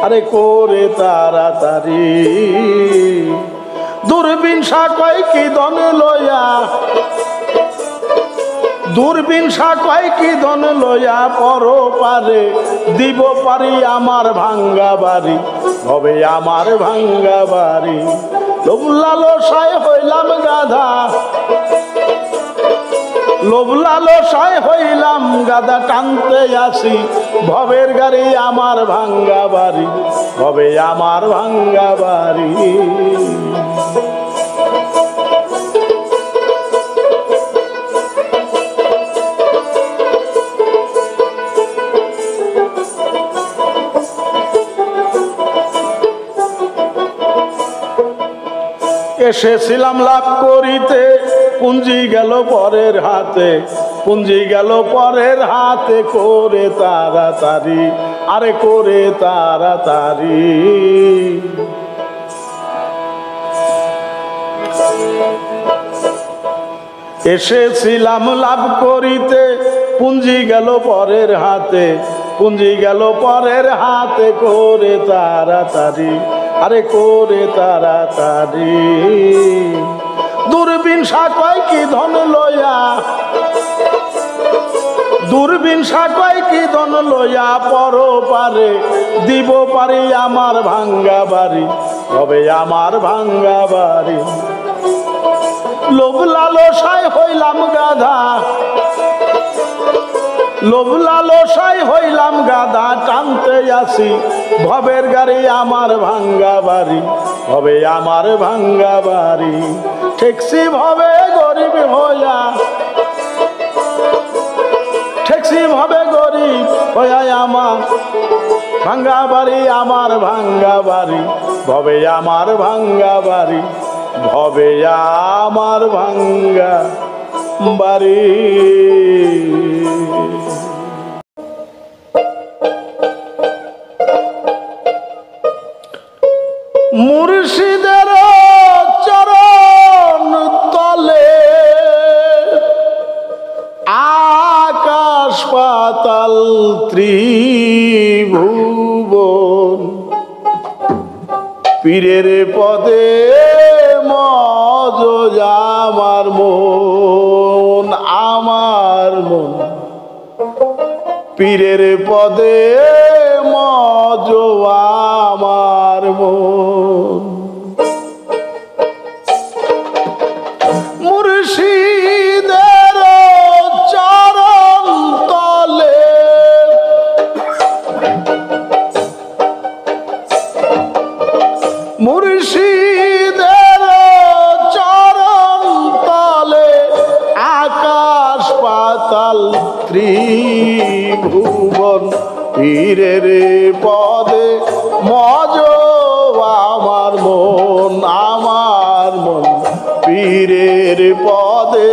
আরে করে তাড়াতাড়ি দূরবীন শাকয় কি দনে লইয়া দূরবিনসা কয় কি ধন লইয়া পর পারে দিব পারি আমার ভাঙ্গা বাড়ি হবে আমার ভাঙ্গা বাড়ি লোভ লালসায় হইলাম গাধা লোভ লালসায় হইলাম গাধা টানতে আসি ভবের গাড়ি আমার ভাঙ্গা বাড়ি হবে আমার ভাঙ্গা বাড়ি এসেছিলাম লাভ করিতে পুঞ্জি গেল পরের হাতে পুঞ্জি গেল পরের হাতে করে তাড়াতাড়ি আরে করে তাড়াতাড়ি এসেছিলাম লাভ করিতে পুঞ্জি গেল পরের হাতে পুঞ্জি গেল পরের হাতে করে তাড়াতাড়ি আরে করে তাড়াতাড়ি দূরবিনসা কয় কি ধন লইয়া দূরবিনসা কয় কি ধন লইয়া পর পারে দিব পারি আমার ভাঙ্গা বাড়ি হবে আমার ভাঙ্গা বাড়ি লোভ লালসায় হইলাম গাধা লোভ লালসায় হইলাম গাধা টানতে আসি ভবের গাড়ি আমার ভাঙ্গা বাড়ি হবে আমার ভাঙ্গা বাড়ি ঠেকসি ভবে গরিব হইয়া ঠেকসি ভবে গরিব হইয়া আমার ভাঙ্গা বাড়ি আমার ভাঙ্গা বাড়ি ভবে আমার ভাঙ্গা বাড়ি ভবে আমার ভাঙ্গা বাড়ি মুর্শিদের চরণ তলে আকাশ পাতাল ত্রিভুবন পীরের পদে মজ আমার মন আমার মন পীরের পদে মজ আমার মন মুর্শিদের চরণ তলে মুর্শিদের চরণ তলে আকাশ পাতাল ত্রিভুবন পীরের পদে মজ আমার মন আমার মন পীরের পদে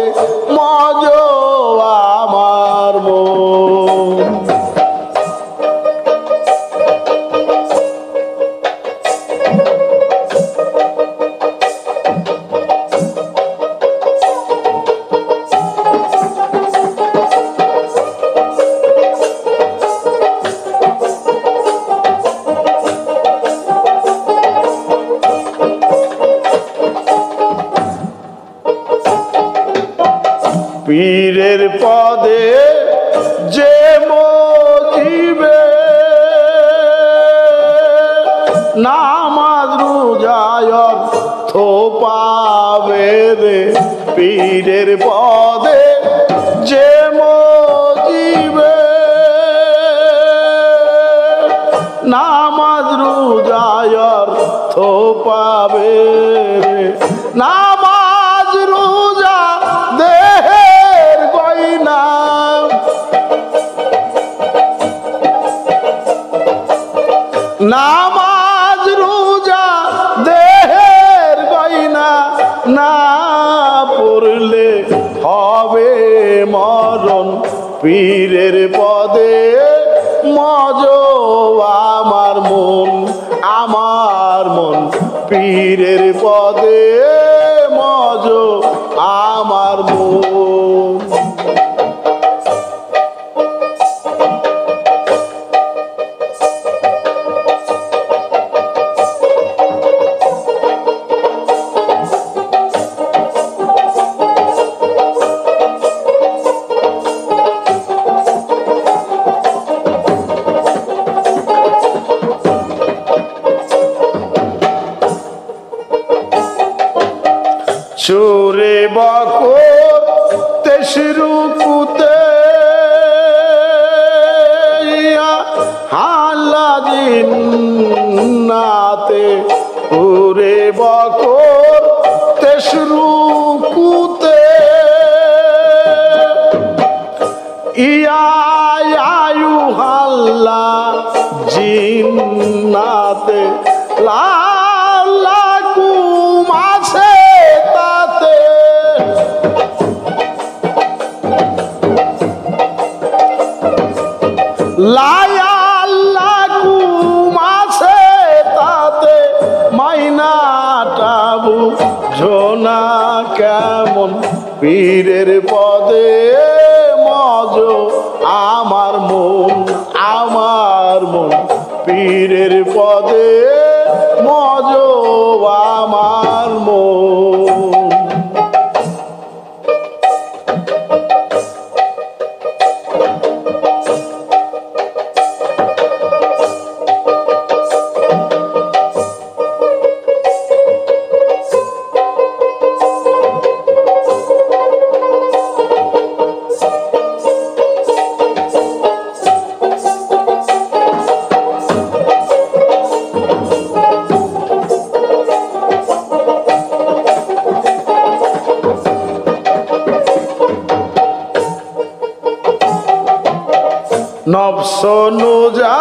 মজ আমার মন পীরের পদে যে মজিবে নামাজ রোজায় অর্থ পাবে রে পীরের পদে যে মজিবে নামাজ রোজায় অর্থ পাবে রে নামাজ রোজা দেহের গয়না নামাজ রোজা দেহের গয়না না পড়লে হবে মরণ পীরের পদে মজ আমার মন পীরের পদে মজ আমার মন সুরে বকর তেশরুকুতে হাল্লা জিন্নাতে সুরে বকর তেশরুকুতে ইয়ায়ু হাল্লা জিন্নাতে লাকুম আছে তাতে লাকুম আছে তাতে মাইনাটা বুঝোনা কেমন পীরের পদে মজ আমার মন পীরের পদে মজ আমার মন। নফস নোজা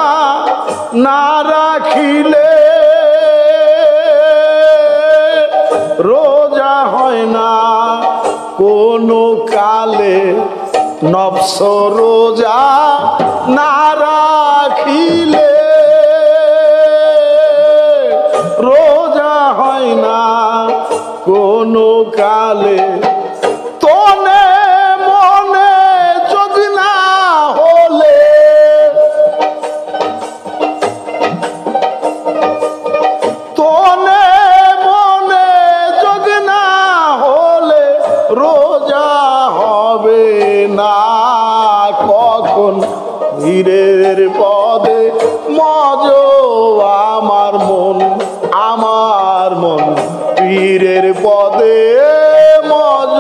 না রাখিলে রোজা হয় না কোনো কালে, নফস রোজা না রাখিলে রোজা হয় না কোনো কালে। তনে মনে যোগ না হলে তনে মনে যোগ না হলে রোজা হবে না কখন পীরের পদে মজ আমার মন পীরের পদে মজ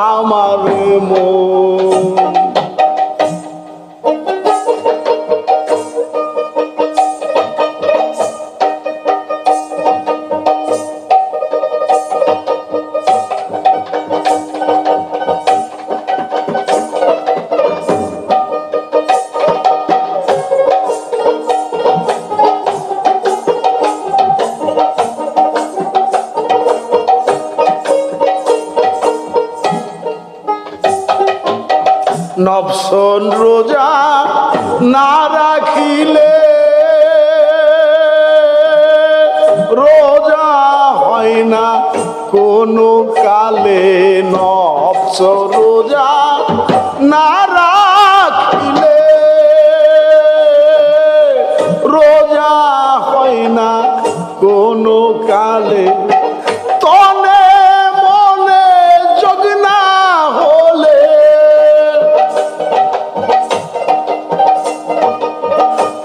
আমার মন। নফস রোজা না রাখিলে রোজা হয় না কোনো কালে, নফস রোজা না রাখিলে রোজা হয় না কোনো কালে। তনে মনে যোগ না হলে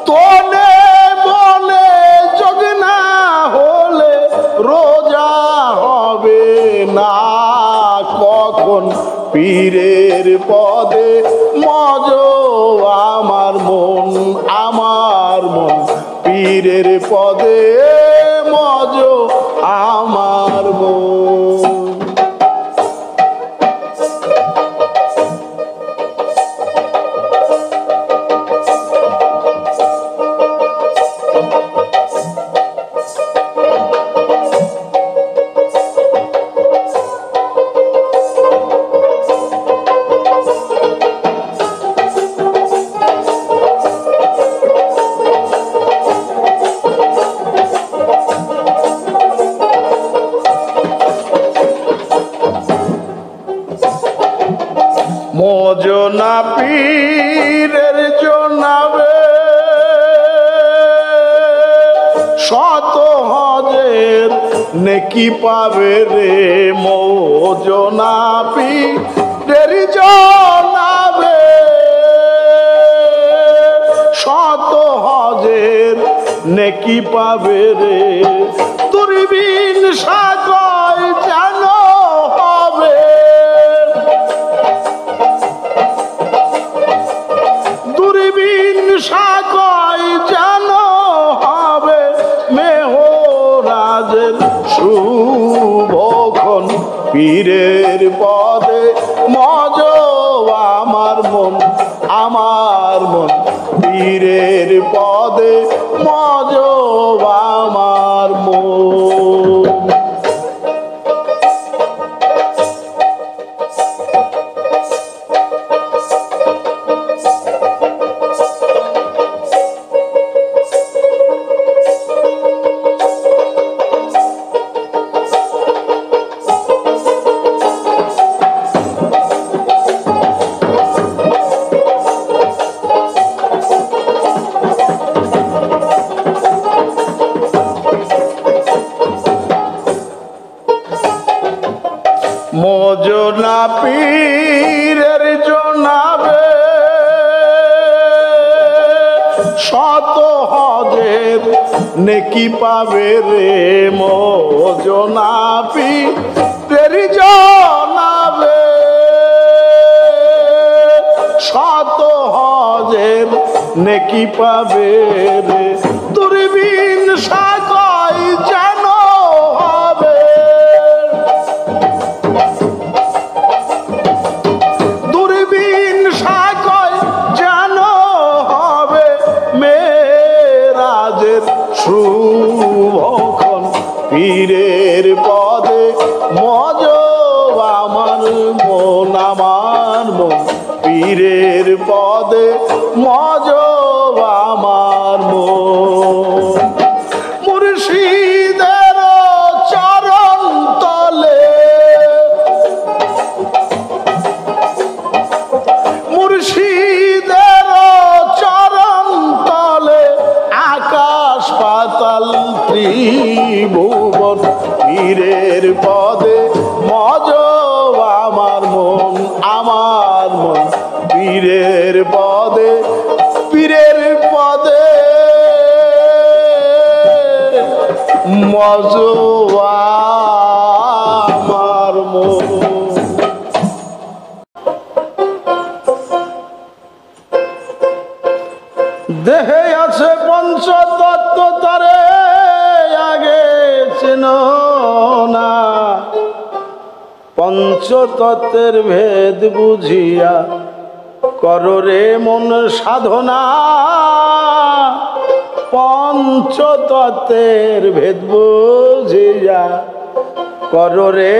তনে মনে যোগ না হলে রোজা হবে না কখন পীরের পদে মজ আমার মন পীরের পদে মজ আমার মন। মোজনা পীরের জনাবে শত হজের নেকি পাবে রে, মোজনা পীরের জনাবে শত হজের নেকি পাবে রে। তুরবিন সাগর জানো পীরের পদে মজ আমার মন পীরের পদে মজ আমার মন। মজনা পীরের জনাবে শত হজের নেকি পাবে রে মজনা পীরের জনাবে শত হজের নেকি পাবে রে দূরবীন সাকয় যেন হবে দূরবীন সাকয় যেন হবে মেরাজের শুভক্ষণ পীরের পদে মজ আমার মন পীরের পদে মজ আমার মন মুর্শিদের চরণ তলে মুর্শিদের চরণ তলে আকাশ পাতাল ত্রিভুবন পীরের পদে মজ আমার মন পীরের পদে মজ আমার মন। দেহে আছে পঞ্চতত্ত্ব তারে আগে চেনো না পঞ্চতত্ত্বের ভেদ বুঝিয়া করো রে মন সাধনা পঞ্চতত্ত্বের ভেদ বুঝিয়া করো রে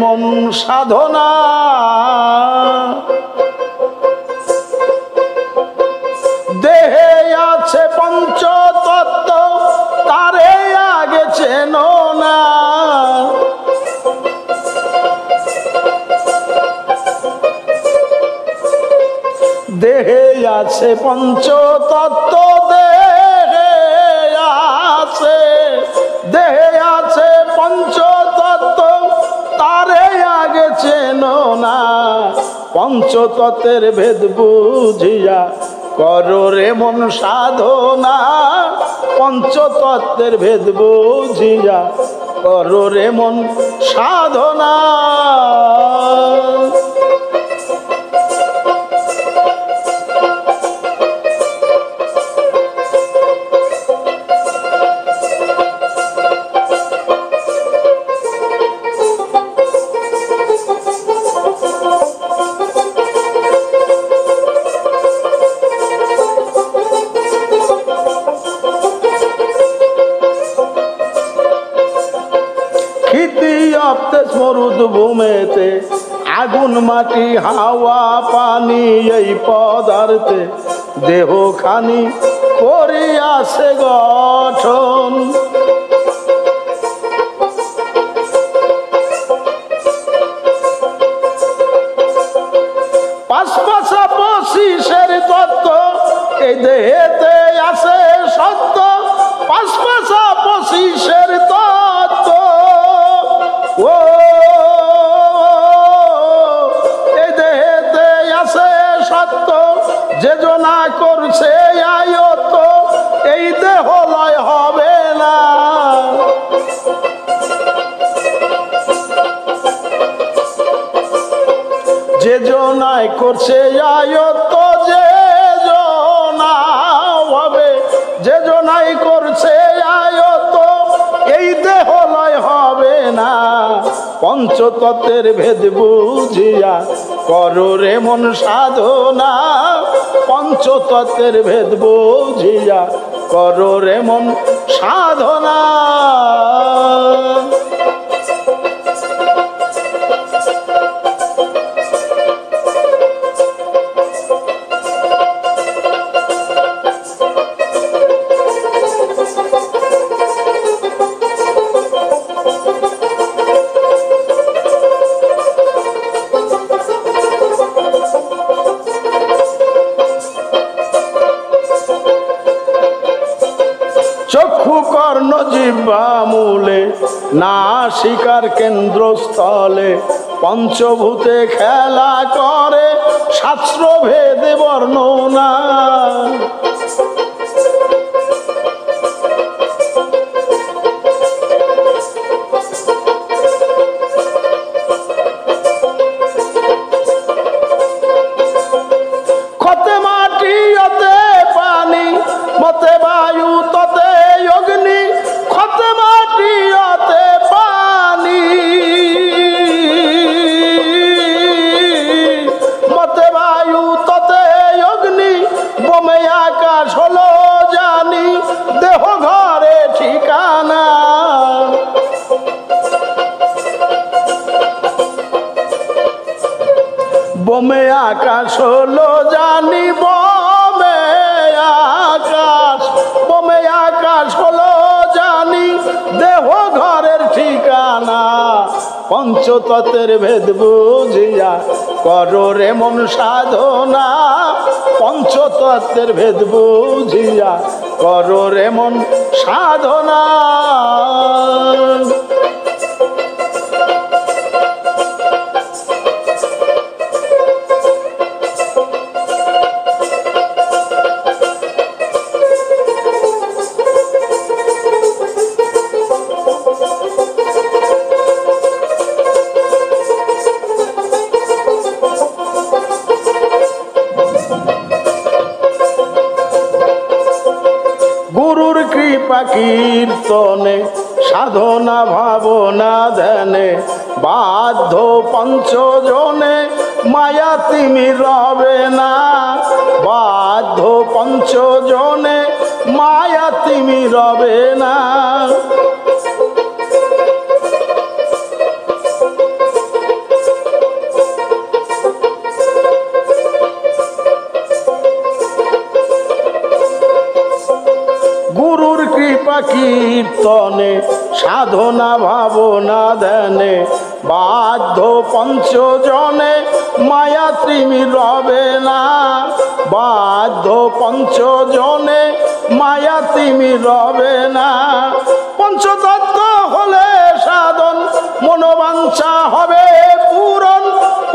মন সাধনা দেহে আছে পঞ্চতত্ত্ব তারে আগে চেনো না দেহে আছে পঞ্চতত্ত্ব দেহে আছে পঞ্চতত্ত্ব তারে আগে চেনো না পঞ্চতত্ত্বের ভেদ বুঝিয়া করো রে মন সাধনা পঞ্চতত্ত্বের ভেদ বুঝিয়া করো রে মন সাধনা মরুভূমিতে আগুন মাটি হাওয়া পানি এই পদার্থে দেহ খানি করিয়াছে গঠন পাশপাশা পঁচিশের তত্ত্ব এই দেহেতে আছে সত্য পাশপাশা পঁচিশের তত্ত্ব ও যে জনা করছে আয়ত্ত এই দেহ লয় হবে না যে জনায় করছে আয়ত্ত যে জনা হবে যে জনাই করছে আয়ত্ত এই দেহ লয় হবে না পঞ্চতত্ত্বের ভেদ বুঝিয়া করো রে মন সাধনা, পঞ্চতত্ত্বের ভেদ বুঝিয়া করো রে মন সাধনা। চক্ষু কর্ণ জিহ্বা মূলে নাসিকার কেন্দ্রস্থলে পঞ্চভূতে খেলা করে শাস্ত্র ভেদে বর্ণনা। খতে মাটি অতে পানি মতে বায়ু ততে অগ্নি, খতে মাটি অতে পানি মতে বায়ু ততে অগ্নি, বোমে আকাশ হলো জানি দেহ ঘরে ঠিকানা। বোমে আকাশ হলো জানি, বোমে আকাশ, বোমে আকাশ হলো জানি দেহ ঘরের ঠিকানা। পঞ্চতত্ত্বের ভেদ বুঝিয়া করো রে মন সাধনা, পঞ্চতত্ত্বের ভেদ বুঝিয়া করো রে মন সাধনা। গুরুর কৃপা কীর্তনে সাধনা ভাবনা ধ্যানে বাধ্য পঞ্চজনে মায়া তিমি রবে না, বাধ্য পঞ্চজনে মায়া তিমি রবে না। গুরুর কৃপা কীর্তনে সাধনা ভাবনা ধ্যানে বাধ্য পঞ্চজনে মায়া ত্রিমি রবে না, বাধ্য পঞ্চজনে মায়া তিমি রবে না। পঞ্চতত্ত্ব হলে সাধন মনোবাঞ্ছা হবে পূরণ,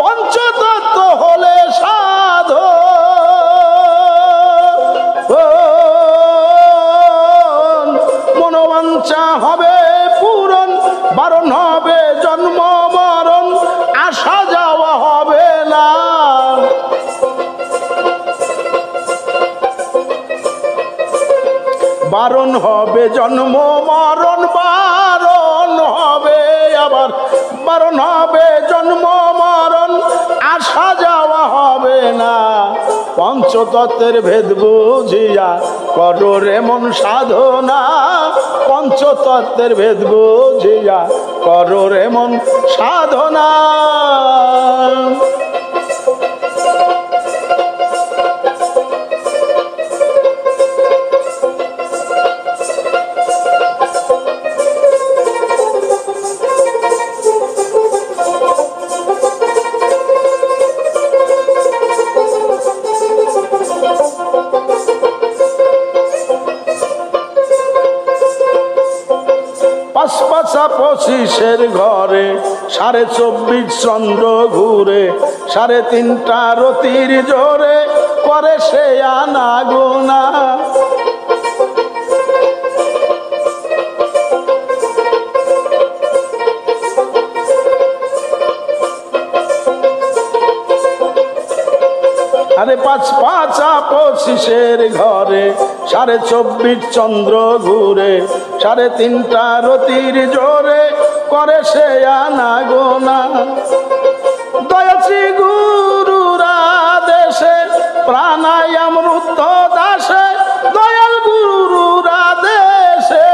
পঞ্চতত্ত্ব হলে সাধন মনোবাঞ্ছা হবে পূরণ, বারণ হবে জন্ম মরণ আসা যাওয়া হবে না। বারণ হবে জন্ম মরণ, বারণ হবে আবার বারণ হবে জন্ম মরণ আসা যাওয়া হবে না। পঞ্চতত্ত্বের ভেদ বুঝিয়া করো রে মন সাধনা, পঞ্চতত্ত্বের ভেদ বুঝিয়া করো রে মন সাধনা। পাঁচপাশা পঁচিশের ঘরে 24.5 চন্দ্র ঘুরে, 3.5টা রতির জোরে করে সে আনা গোনা। আরে পাঁচা পঁচিশের ঘরে 24.5 চন্দ্র ঘুরে, 3.5টা রতির জোরে করে সে আনা গোনা। দয়াশ্রী গুরুর আদেশে প্রাণায়াম রুদ্ধ দাসে, দয়াল গুরুর আদেশে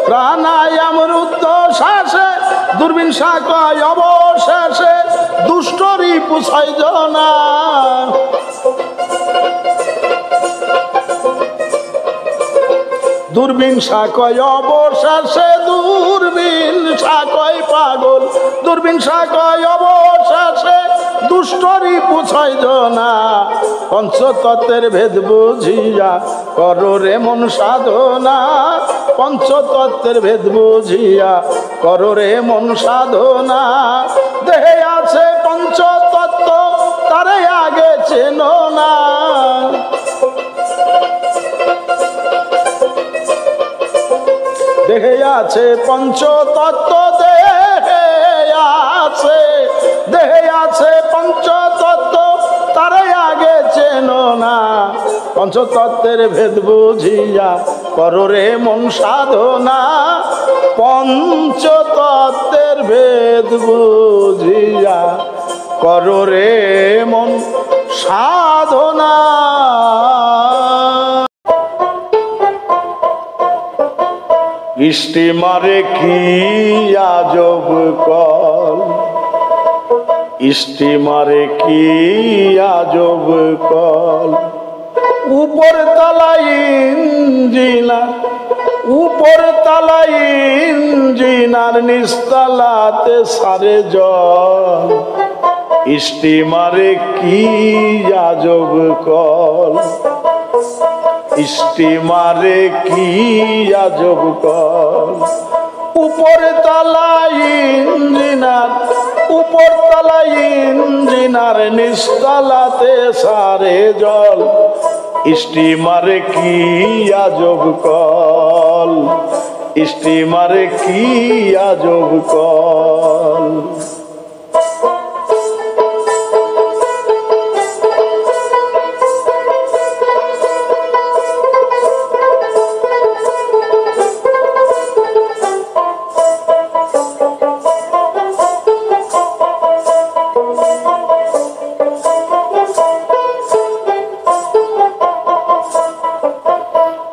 প্রাণায়াম রুদ্ধ শ্বাসে, দূরবীন শাখায় অবশেষে দুষ্টরি পুষাই জনা। দূরবীন শাখায় অবশেষে দূরবীন শাখায় পাগল, দূরবীন শাখায় অবশেষে দুষ্টরি পুছয় জনা। পঞ্চতত্ত্বের ভেদ বুঝিয়া করো রে মন সাধনা, পঞ্চতত্ত্বের ভেদ বুঝিয়া করো রে মন সাধনা। দেহে আছে পঞ্চতত্ত্ব তারে আগে চেনো না। দেহে আছে পঞ্চতত্ত্ব, দেহে আছে, দেহে আছে পঞ্চতত্ত্ব তারে আগে চেনো না। পঞ্চতত্ত্বের ভেদ বুঝিয়া করো রে মন সাধনা, পঞ্চতত্ত্বের ভেদ বুঝিয়া করো রে মন সাধনা। বৃষ্টি মারে কি আজব কল, বৃষ্টি মারে কি আজব কল। উপর তলায় ইঞ্জিনার, উপর তলায় ইঞ্জিনার, নিচতলাতে সারে জল। স্টিমারে কি আজব কল, স্টিমারে কি আজব কল। উপর তলায় ইঞ্জিনার, উপর তলায় ইঞ্জিনার, নিচতলাতে সারে জল। স্টিমারে কি আজব কল, স্টিমারে কি আজব কল।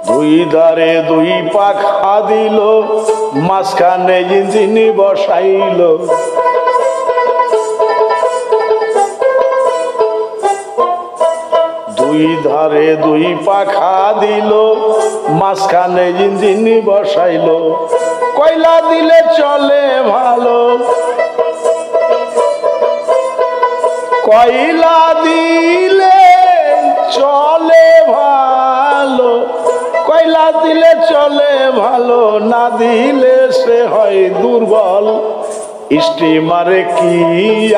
দুই ধারে দুই পাখা দিল, মাঝখানে ইঞ্জিন বসাইল। দুই ধারে দুই পাখা দিল, মাঝখানে ইঞ্জিন বসাইল। কয়লা দিলে চলে ভালো, কয়লা দিলে চলে ভালো, কয়লা দিলে চলে ভালো, না দিলে সে হয় দুর্বল। স্টিমারে কি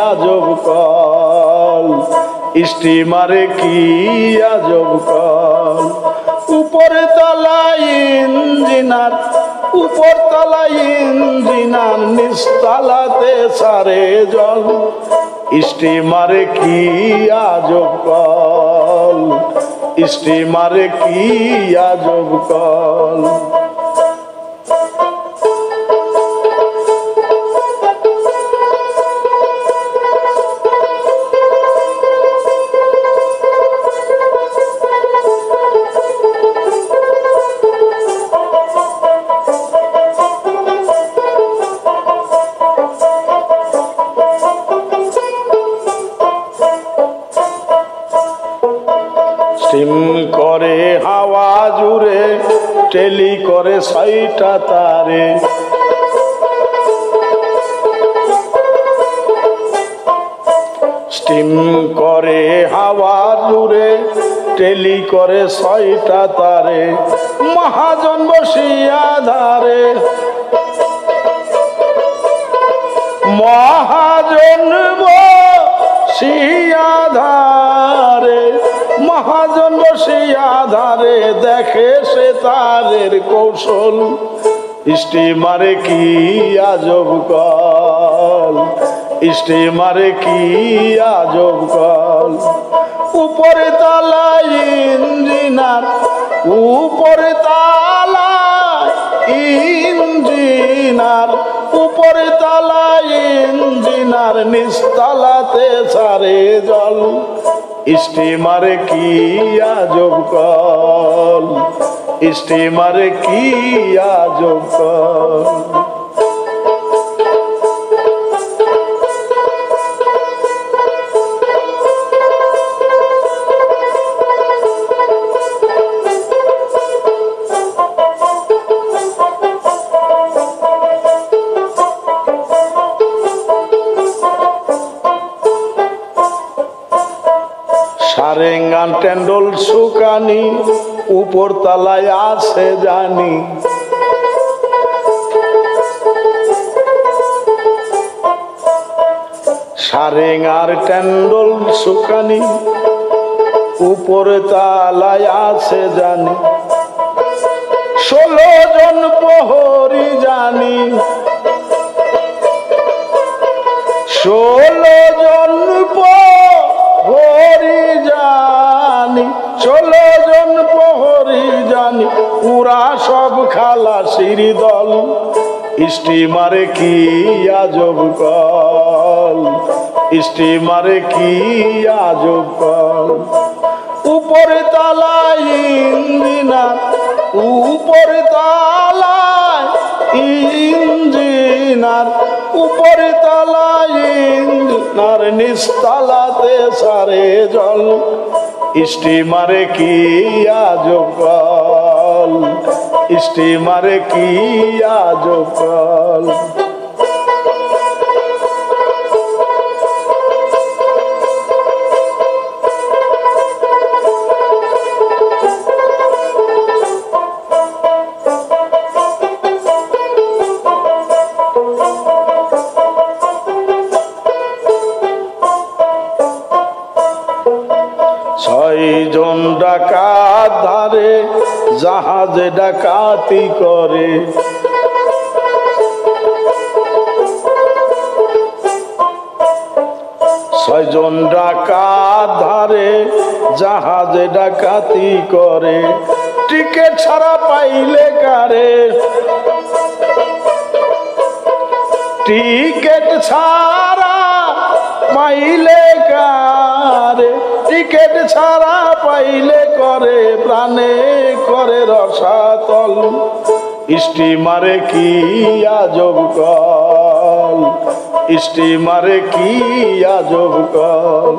আজব কল, স্টিমারে কি আজব কল। উপরে তলায় ইঞ্জিনার, উপর তলায় ইঞ্জিনার, নিচতলাতে সারে জল। স্টিমারে কি আজব কল, স্টিমারে কি আজব কল। স্টিম করে হাওয়া জুড়ে, টেলি করে ছয়টা তারে। স্টিম করে হাওয়া জুড়ে, টেলি করে ছয়টা তারে। মহাজন বসিয়া ধারে, মহাজন বসিয়া ধারে, মহাজন বসিয়া ধারে, দেখে সে তারের কৌশল। স্টিমারে কি আজব কল, স্টিমারে কি আজব কল। উপরে তলায় ইঞ্জিনার, উপরে তালায় ইঞ্জিনার, উপরে তালায় ইঞ্জিনার, নিচতলাতে ছাড়ে জল। স্টিমারে কি আজব কল, স্টিমারে কি আজব কল। সারেঙ্গান টেন্ডল সুকানি উপর তলায় আছে জানি। সারেঙ্গার টেন্ডল সুকানি উপর তলায় আছে জানি। 16 জন প্রহরী জানি, 16 জন প্রহরী জানি, 16 জন প্রহরী জানি, পুরা সব খালাসির দল। স্টিমারে কি আজব কল, স্টিমারে কি আজব কল। উপরে তালায় ইঞ্জিনার, উপরে তালায় ইঞ্জিনার, উপরে তালায় ইঞ্জিনার, নিচতলাতে ছাড়ে জল। স্টিমারে কি আজব কল, স্টিমারে কি আজব কল। ছয়জন ডাকাত ধারে জাহাজে ডাকাতি করে। ছয়জন ডাকাত ধারে জাহাজে ডাকাতি করে। টিকিট ছাড়া পাইলে কারে, টিকিট ছাড়া পাইলে কারে, টিকিট ছাড়া পাইলে করে প্রাণে করে রসাতল। স্টিমারে কি আজব কল, স্টিমারে কি আজব কল।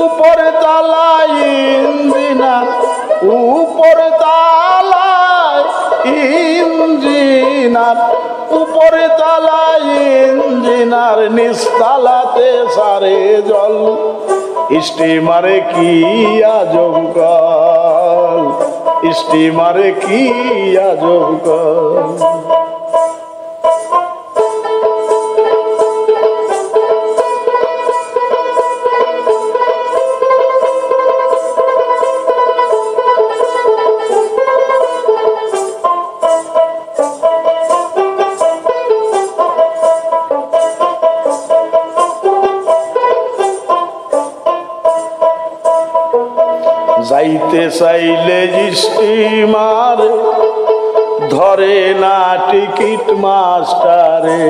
উপরে তালায় ইঞ্জিনার, উপরে তালায় ইঞ্জিনার, উপরে তালায় ইঞ্জিনার, নিচতলাতে ছাড়ে জল। স্টিমারে কি আজব কল, স্টিমারে কি আজব কল। যাইতে চাইলে স্টিমার ধরে না টিকিট মাস্টারে।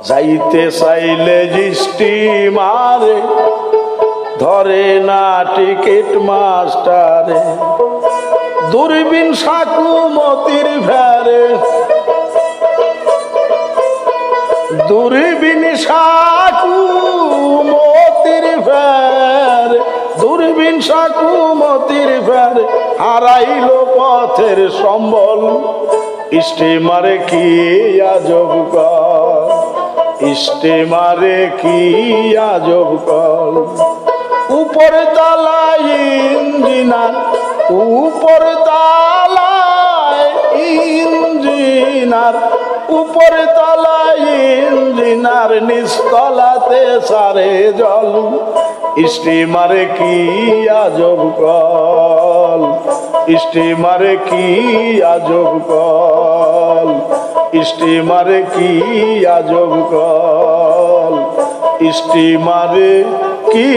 যাইতে চাইলে স্টিমার ধরে না টিকিট মাস্টারে। দূরবীন সাকুমতির ভেরে, দূরবীন সাকুমতির ফের, দূরবীন সাকুমতির ফের, হারাইল পথের সম্বল। স্টিমারে কি আজব কল, স্টিমারে কি আজব কল। উপরে তালায় ইঞ্জিনার, উপরে তালায় ইঞ্জিনার, উপরে তালায় ইঞ্জিনার, নিচতলাতে ছাড়ে জল। স্টিমারে কি আজব কল, স্টিমারে কি আজব কল, স্টিমারে কি আজব কল, স্টিমারে কি